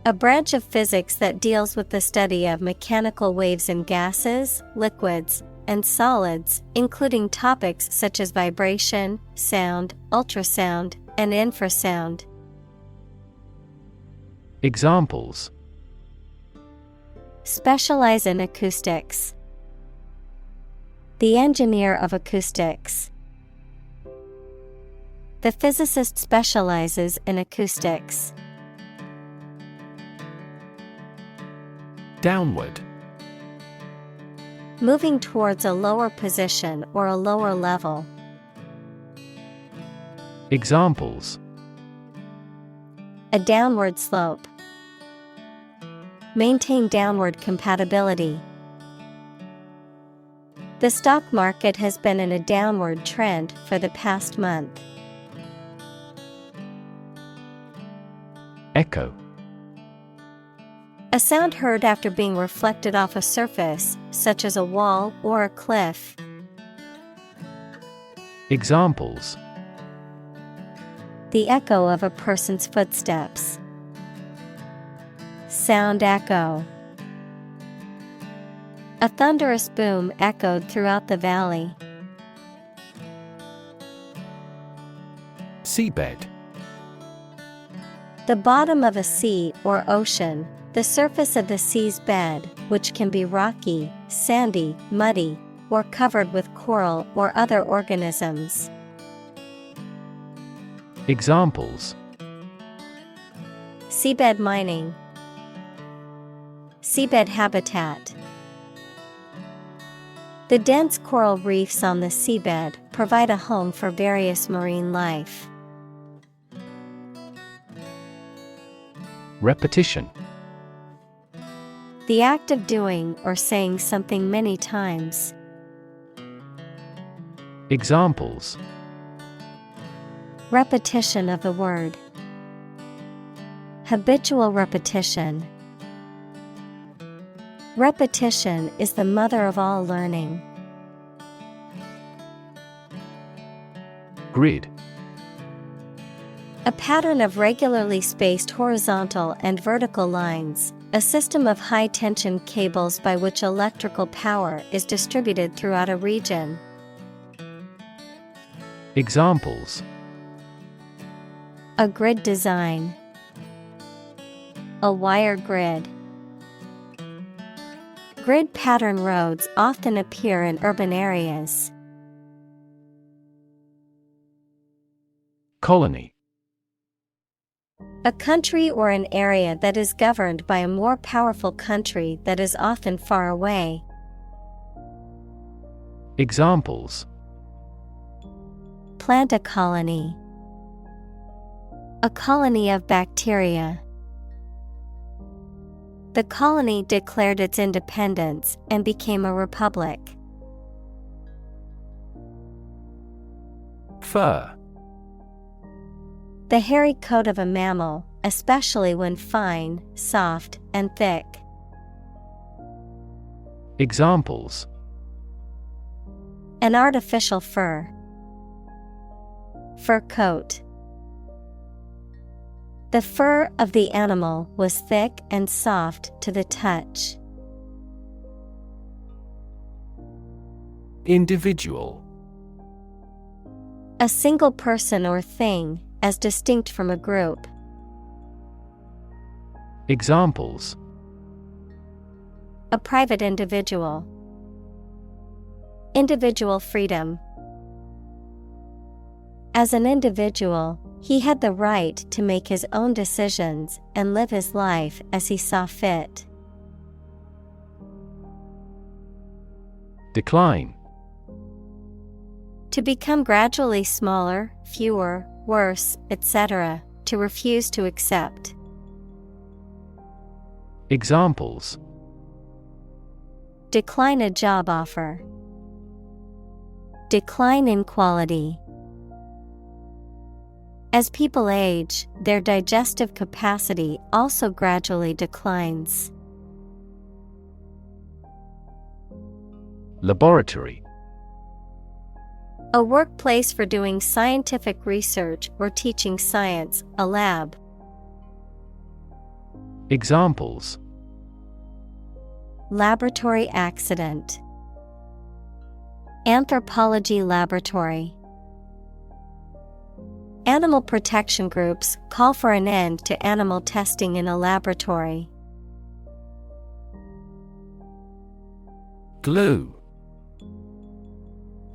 A branch of physics that deals with the study of mechanical waves in gases, liquids, and solids, including topics such as vibration, sound, ultrasound, and infrasound. Examples: Specialize in acoustics. The engineer of acoustics. The physicist specializes in acoustics. Downward. Moving towards a lower position or a lower level. Examples: A downward slope. Maintain downward compatibility. The stock market has been in a downward trend for the past month. Echo. A sound heard after being reflected off a surface, such as a wall or a cliff. Examples: The echo of a person's footsteps. Sound echo. A thunderous boom echoed throughout the valley. Seabed. The bottom of a sea or ocean, the surface of the sea's bed, which can be rocky, sandy, muddy, or covered with coral or other organisms. Examples: Seabed mining. Seabed habitat. The dense coral reefs on the seabed provide a home for various marine life. Repetition. The act of doing or saying something many times. Examples: Repetition of the word. Habitual repetition. Repetition is the mother of all learning. Grid. A pattern of regularly spaced horizontal and vertical lines, a system of high-tension cables by which electrical power is distributed throughout a region. Examples: A grid design. A wire grid. Grid pattern roads often appear in urban areas. Colony. A country or an area that is governed by a more powerful country that is often far away. Examples: Plant a colony. A colony of bacteria. The colony declared its independence and became a republic. Fur. The hairy coat of a mammal, especially when fine, soft, and thick. Examples: An artificial fur. Fur coat. The fur of the animal was thick and soft to the touch. Individual. A single person or thing, as distinct from a group. Examples: A private individual. Individual freedom. As an individual, he had the right to make his own decisions and live his life as he saw fit. Decline. To become gradually smaller, fewer, worse, etc., to refuse to accept. Examples: Decline a job offer. Decline in quality. As people age, their digestive capacity also gradually declines. Laboratory. A workplace for doing scientific research or teaching science, a lab. Examples: Laboratory accident. Anthropology laboratory. Animal protection groups call for an end to animal testing in a laboratory. Glue.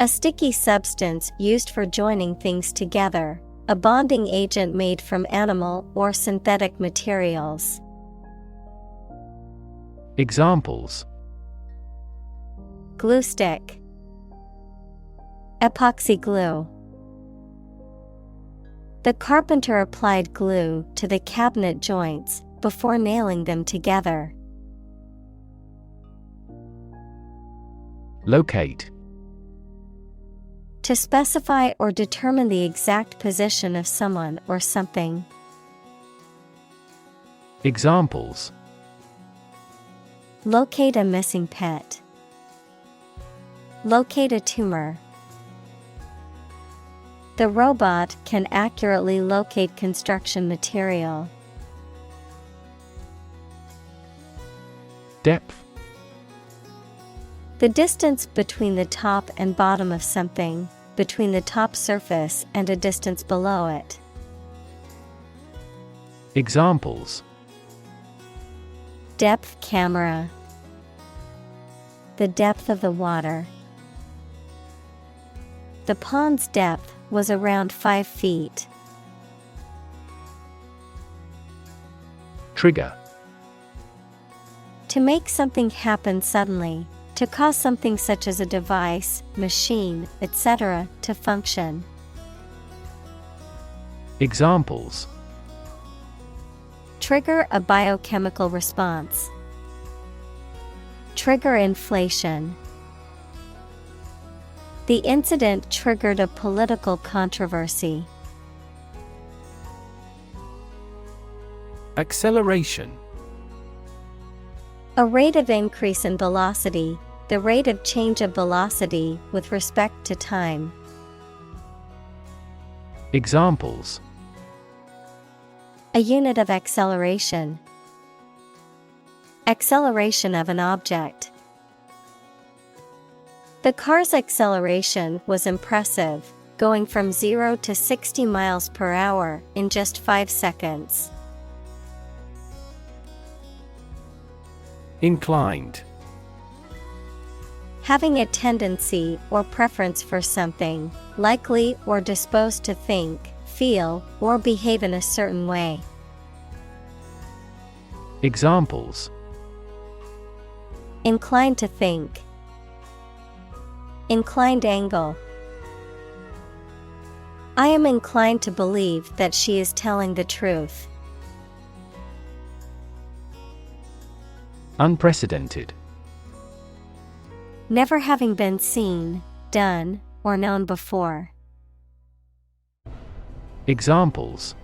A sticky substance used for joining things together, a bonding agent made from animal or synthetic materials. Examples: Glue stick. Epoxy glue. The carpenter applied glue to the cabinet joints before nailing them together. Locate. To specify or determine the exact position of someone or something. Examples: Locate a missing pet. Locate a tumor. The robot can accurately locate construction material. Depth. The distance between the top and bottom of something, between the top surface and a distance below it. Examples: Depth camera. The depth of the water. The pond's depth was around 5 feet. Trigger. To make something happen suddenly, to cause something such as a device, machine, etc., to function. Examples: Trigger a biochemical response. Trigger inflation. The incident triggered a political controversy. Acceleration. A rate of increase in velocity, the rate of change of velocity with respect to time. Examples: A unit of acceleration. Acceleration of an object. The car's acceleration was impressive, going from 0 to 60 miles per hour in just 5 seconds. Inclined. Having a tendency or preference for something, likely or disposed to think, feel, or behave in a certain way. Examples: Inclined to think. Inclined angle. I am inclined to believe that she is telling the truth. Unprecedented. Never having been seen, done, or known before. Examples: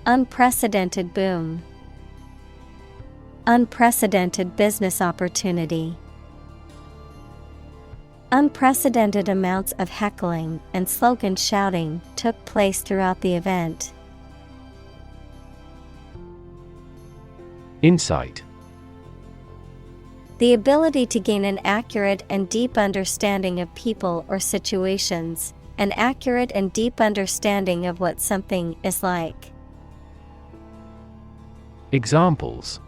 Unprecedented boom. Unprecedented business opportunity. Unprecedented amounts of heckling and slogan shouting took place throughout the event. Insight. The ability to gain an accurate and deep understanding of people or situations, an accurate and deep understanding of what something is like. Examples.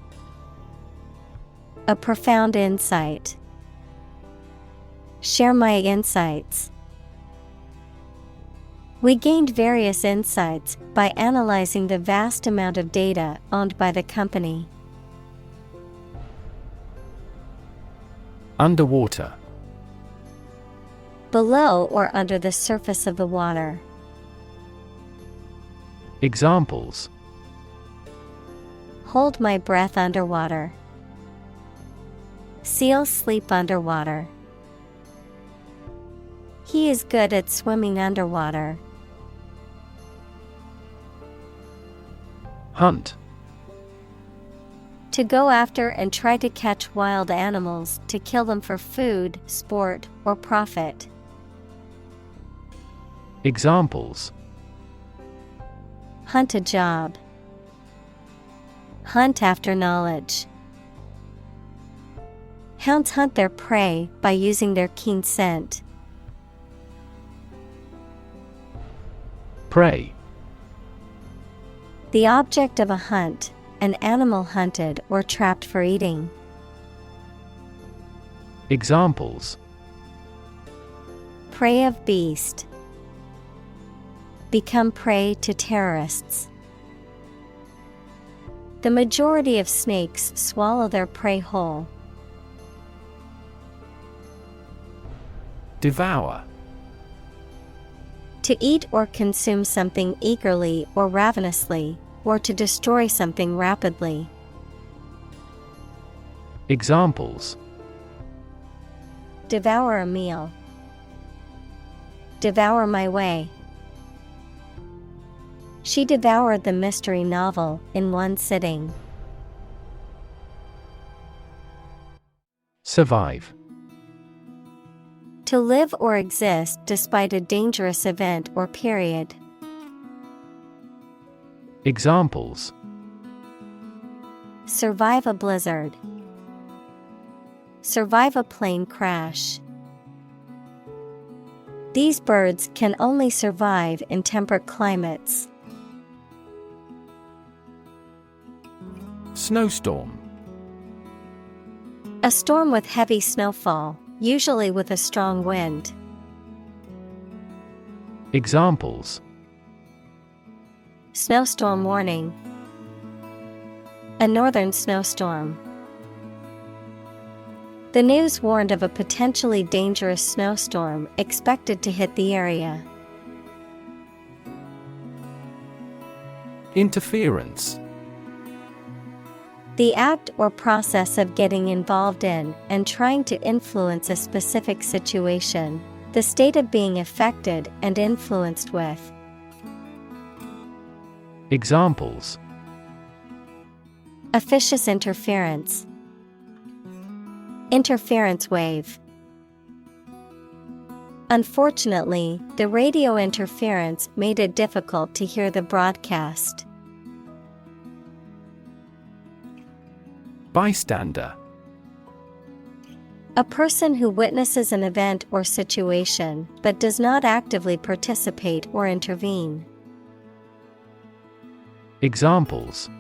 A profound insight. Share my insights. We gained various insights by analyzing the vast amount of data owned by the company. Underwater. Below or under the surface of the water. Examples. Hold my breath underwater. Seals sleep underwater. He is good at swimming underwater. Hunt. To go after and try to catch wild animals to kill them for food, sport, or profit. Examples. Hunt a job. Hunt after knowledge. Hounds hunt their prey by using their keen scent. Prey. The object of a hunt, an animal hunted or trapped for eating. Examples. Prey of beast. Become prey to terrorists. The majority of snakes swallow their prey whole. Devour. To eat or consume something eagerly or ravenously, or to destroy something rapidly. Examples. Devour a meal. Devour my way. She devoured the mystery novel in one sitting. Survive. To live or exist despite a dangerous event or period. Examples. Survive a blizzard. Survive a plane crash. These birds can only survive in temperate climates. Snowstorm. A storm with heavy snowfall, usually with a strong wind. Examples. Snowstorm warning. A northern snowstorm. The news warned of a potentially dangerous snowstorm expected to hit the area. Interference. The act or process of getting involved in and trying to influence a specific situation, the state of being affected and influenced with. Examples. Officious interference. Interference wave. Unfortunately, the radio interference made it difficult to hear the broadcast. Bystander. A person who witnesses an event or situation but does not actively participate or intervene. Examples.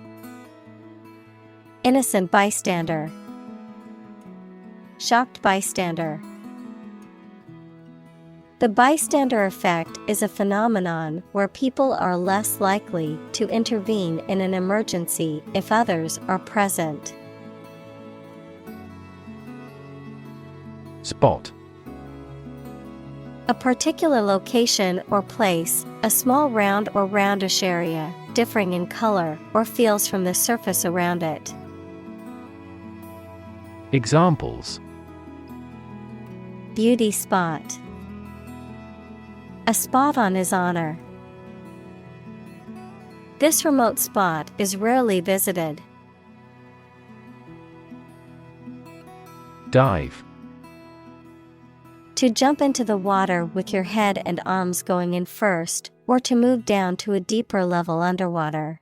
Innocent bystander. Shocked bystander. The bystander effect is a phenomenon where people are less likely to intervene in an emergency if others are present. Spot. A particular location or place, a small round or roundish area, differing in color or feels from the surface around it. Examples. Beauty spot. A spot on his honor. This remote spot is rarely visited. Dive. To jump into the water with your head and arms going in first, or to move down to a deeper level underwater.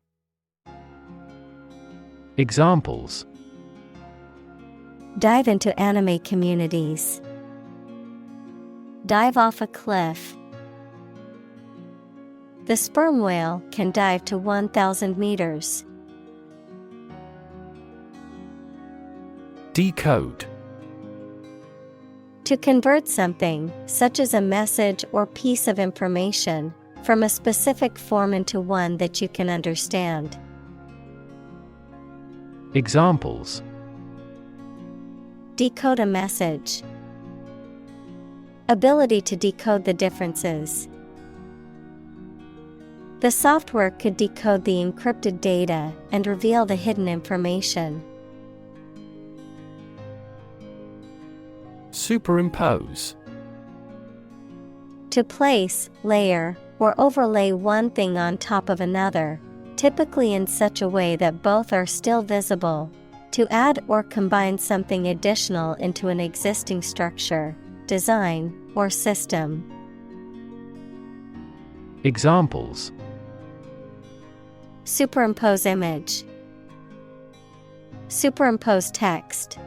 Examples: dive into anime communities, dive off a cliff. The sperm whale can dive to 1,000 meters. Decode. To convert something, such as a message or piece of information, from a specific form into one that you can understand. Examples: decode a message, ability to decode the differences. The software could decode the encrypted data and reveal the hidden information. Superimpose. To place, layer, or overlay one thing on top of another, typically in such a way that both are still visible. To add or combine something additional into an existing structure, design, or system. Examples: superimpose image, superimpose text.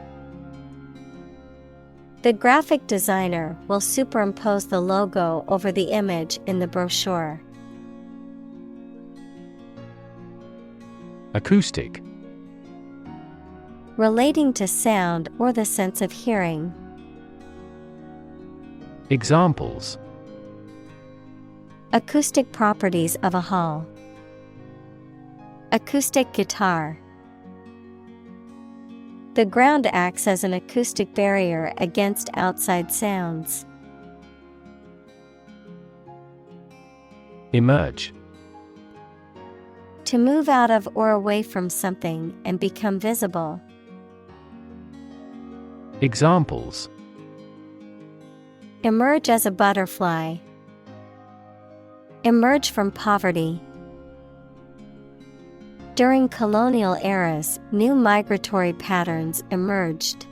The graphic designer will superimpose the logo over the image in the brochure. Acoustic. Relating to sound or the sense of hearing. Examples: acoustic properties of a hall, acoustic guitar. The ground acts as an acoustic barrier against outside sounds. Emerge. To move out of or away from something and become visible. Examples: emerge as a butterfly, emerge from poverty. During colonial eras, new migratory patterns emerged.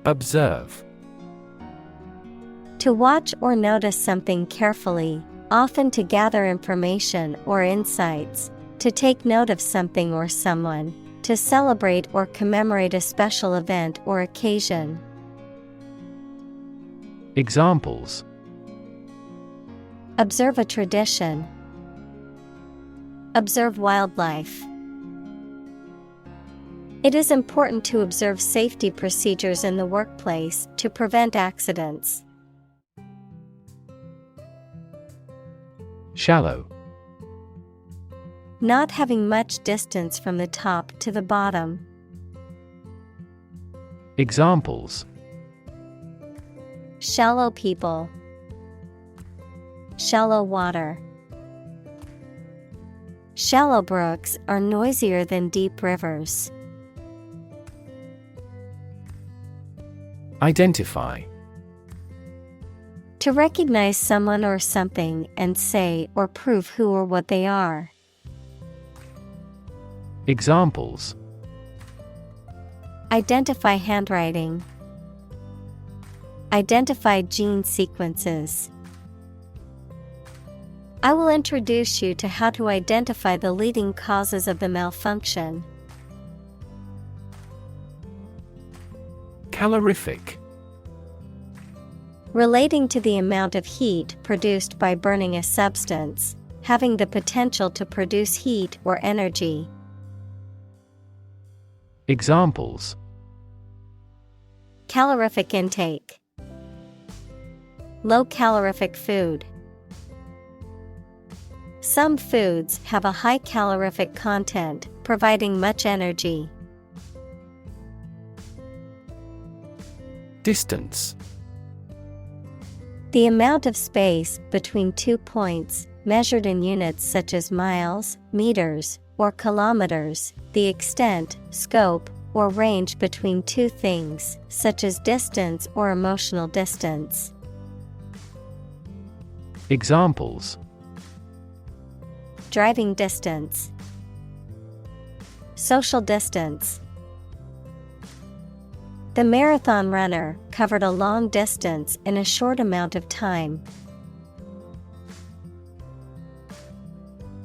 Observe. To watch or notice something carefully, often to gather information or insights, to take note of something or someone, to celebrate or commemorate a special event or occasion. Examples: observe a tradition, observe wildlife. It is important to observe safety procedures in the workplace to prevent accidents. Shallow. Not having much distance from the top to the bottom. Examples: shallow people, shallow water. Shallow brooks are noisier than deep rivers. Identify. To recognize someone or something and say or prove who or what they are. Examples: identify handwriting, identify gene sequences. I will introduce you to how to identify the leading causes of the malfunction. Calorific. Relating to the amount of heat produced by burning a substance, having the potential to produce heat or energy. Examples: calorific intake, low calorific food. Some foods have a high calorific content, providing much energy. Distance. The amount of space between 2 points, measured in units such as miles, meters, or kilometers, the extent, scope, or range between two things, such as distance or emotional distance. Examples: driving distance, social distance. The marathon runner covered a long distance in a short amount of time.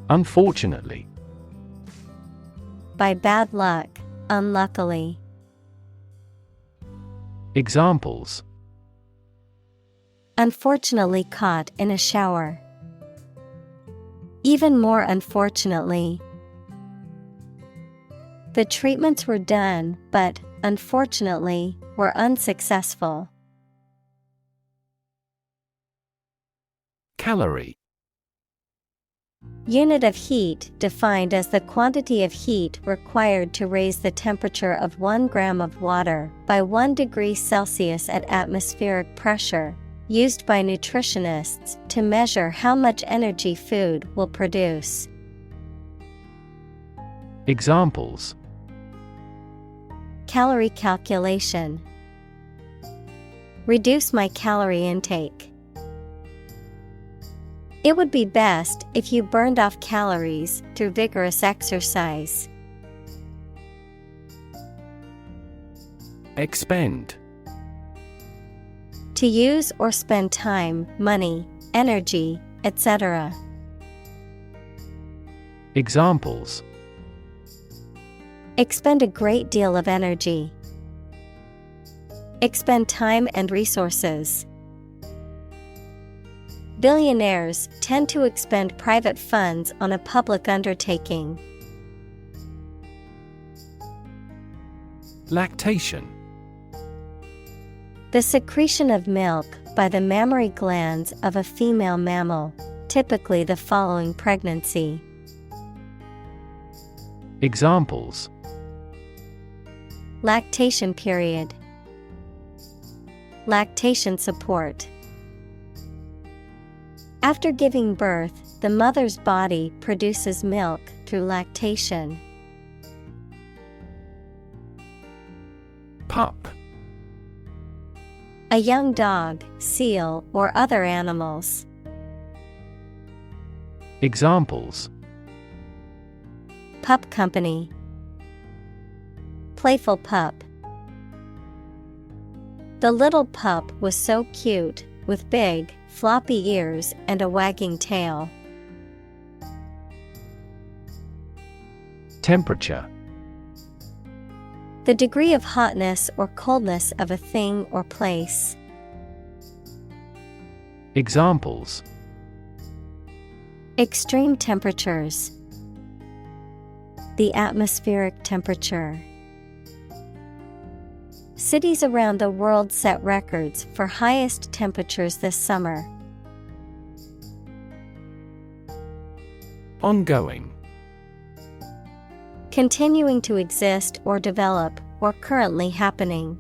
Unfortunately. by bad luck, unluckily. Examples: Unfortunately caught in a shower. Even more unfortunately. The treatments were done, but, unfortunately, were unsuccessful. Calorie. Unit of heat defined as the quantity of heat required to raise the temperature of 1 gram of water by 1 degree Celsius at atmospheric pressure, used by nutritionists to measure how much energy food will produce. Examples: Calorie calculation. Reduce my calorie intake. It would be best if you burned off calories through vigorous exercise. Expend. To use or spend time, money, energy, etc. Examples: Expend a great deal of energy. Expend time and resources. Billionaires tend to expend private funds on a public undertaking. Lactation. The secretion of milk by the mammary glands of a female mammal, typically the following pregnancy. Examples: Lactation period. Lactation support. After giving birth, the mother's body produces milk through lactation. Pup. A young dog, seal, or other animals. Examples: Pup company. Playful pup. The little pup was so cute, with big, floppy ears and a wagging tail. Temperature. The degree of hotness or coldness of a thing or place. Examples: Extreme temperatures. The atmospheric temperature. Cities around the world set records for highest temperatures this summer. Ongoing. Continuing to exist or develop, or currently happening.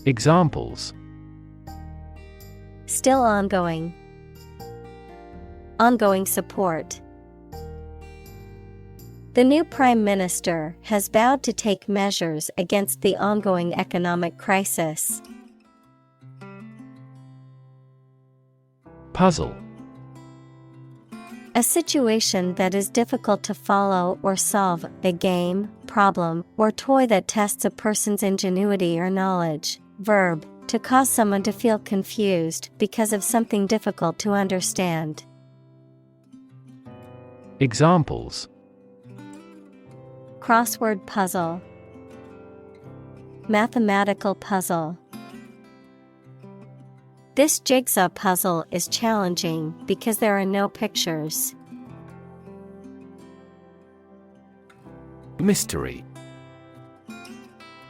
Examples: Still ongoing. Ongoing support. The new Prime Minister has vowed to take measures against the ongoing economic crisis. Puzzle. A situation that is difficult to follow or solve, a game, problem, or toy that tests a person's ingenuity or knowledge. Verb, to cause someone to feel confused because of something difficult to understand. Examples: Crossword puzzle. Mathematical puzzle. This jigsaw puzzle is challenging because there are no pictures. Mystery.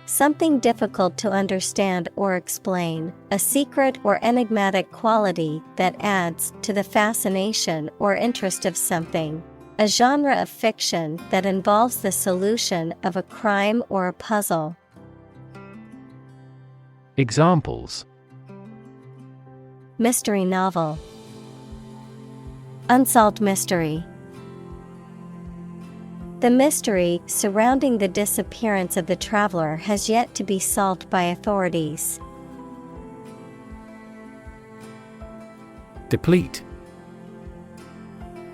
Something difficult to understand or explain, a secret or enigmatic quality that adds to the fascination or interest of something. A genre of fiction that involves the solution of a crime or a puzzle. Examples: Mystery novel. Unsolved mystery. The mystery surrounding the disappearance of the traveler has yet to be solved by authorities. Deplete.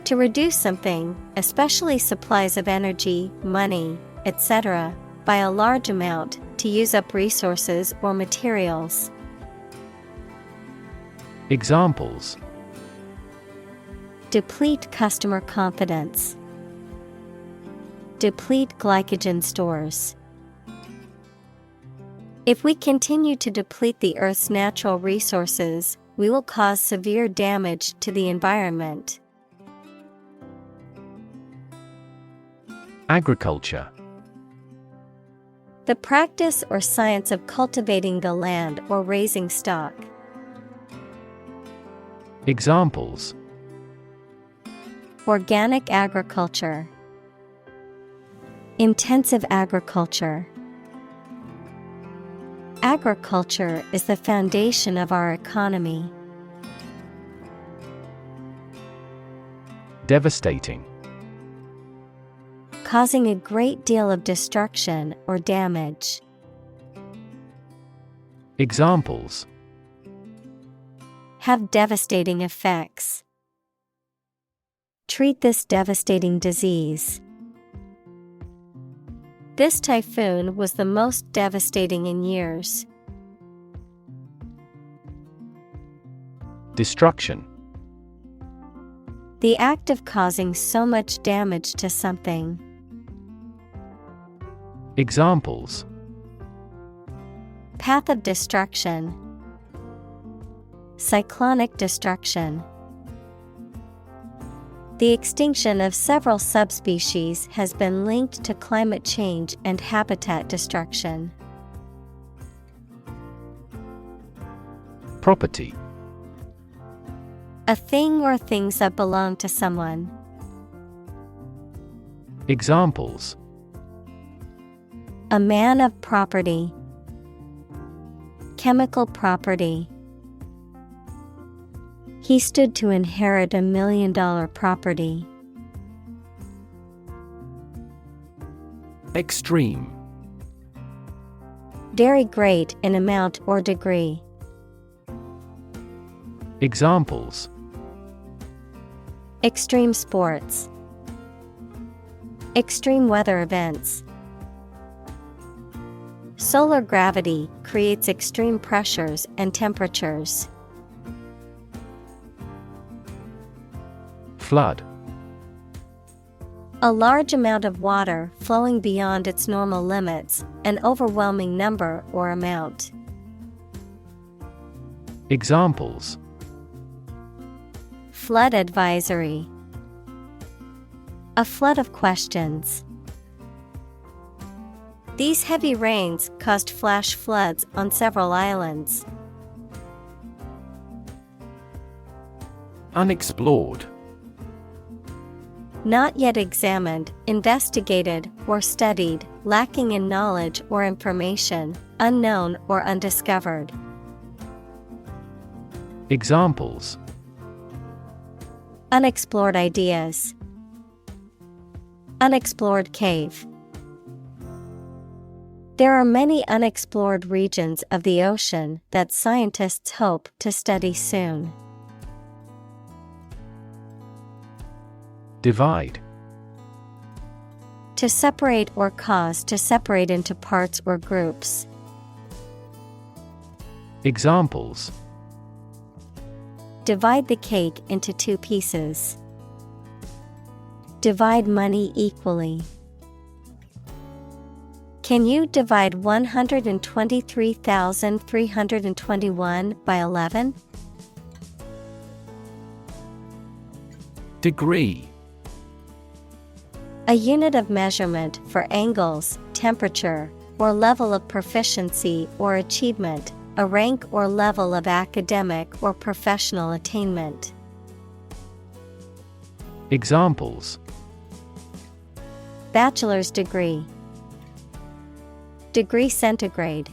To reduce something, especially supplies of energy, money, etc., by a large amount, to use up resources or materials. Examples: Deplete customer confidence. deplete glycogen stores. If we continue to deplete the Earth's natural resources, we will cause severe damage to the environment. Agriculture. The practice or science of cultivating the land or raising stock. Examples: Organic agriculture, intensive agriculture. Agriculture is the foundation of our economy. Devastating. Causing a great deal of destruction or damage. Examples: Have devastating effects. Treat this devastating disease. This typhoon was the most devastating in years. Destruction. The act of causing so much damage to something. Examples: Path of destruction. Cyclonic destruction. The extinction of several subspecies has been linked to climate change and habitat destruction. Property. A thing or things that belong to someone. Examples: A man of property. Chemical property. He stood to inherit $1 million property. Extreme. Very great in amount or degree. Examples: Extreme sports. Extreme weather events. Solar gravity creates extreme pressures and temperatures. Flood. A large amount of water flowing beyond its normal limits, an overwhelming number or amount. Examples: Flood advisory. A flood of questions. These heavy rains caused flash floods on several islands. Unexplored. Not yet examined, investigated, or studied, lacking in knowledge or information, unknown or undiscovered. Examples: Unexplored ideas. Unexplored cave. There are many unexplored regions of the ocean that scientists hope to study soon. Divide. To separate or cause to separate into parts or groups. Examples: Divide the cake into 2 pieces. Divide money equally. Can you divide 123,321 by 11? Degree. A unit of measurement for angles, temperature, or level of proficiency or achievement, a rank or level of academic or professional attainment. Examples: Bachelor's degree. Degree centigrade.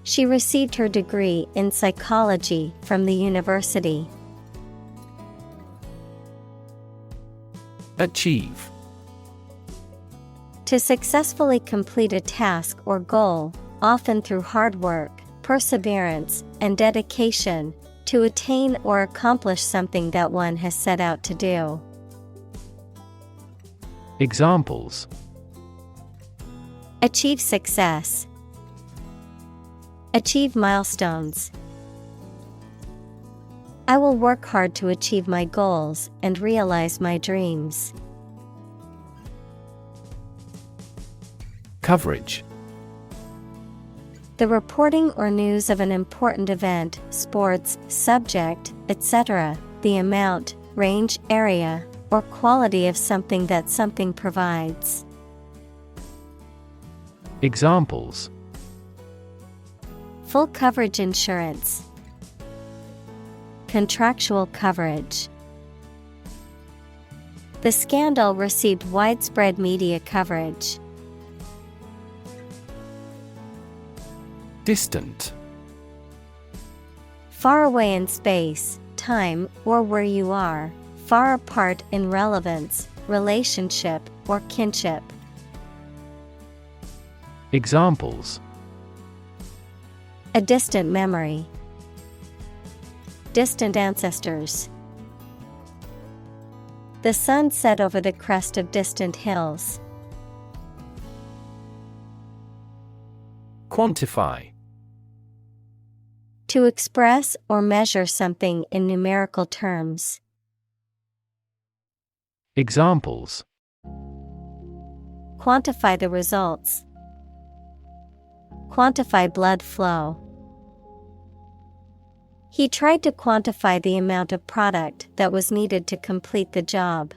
She received her degree in psychology from the university. Achieve. To successfully complete a task or goal, often through hard work, perseverance, and dedication, to attain or accomplish something that one has set out to do. Examples: Achieve success. Achieve milestones. I will work hard to achieve my goals and realize my dreams. Coverage. The reporting or news of an important event, sports, subject, etc., the amount, range, area, or quality of something that something provides. Examples: full coverage insurance, contractual coverage. The scandal received widespread media coverage. Distant. Far away in space, time, or where you are, far apart in relevance, relationship, or kinship. Examples: a distant memory, distant ancestors. The sun set over the crest of distant hills. Quantify. To express or measure something in numerical terms. Examples: quantify the results, quantify blood flow. He tried to quantify the amount of product that was needed to complete the job.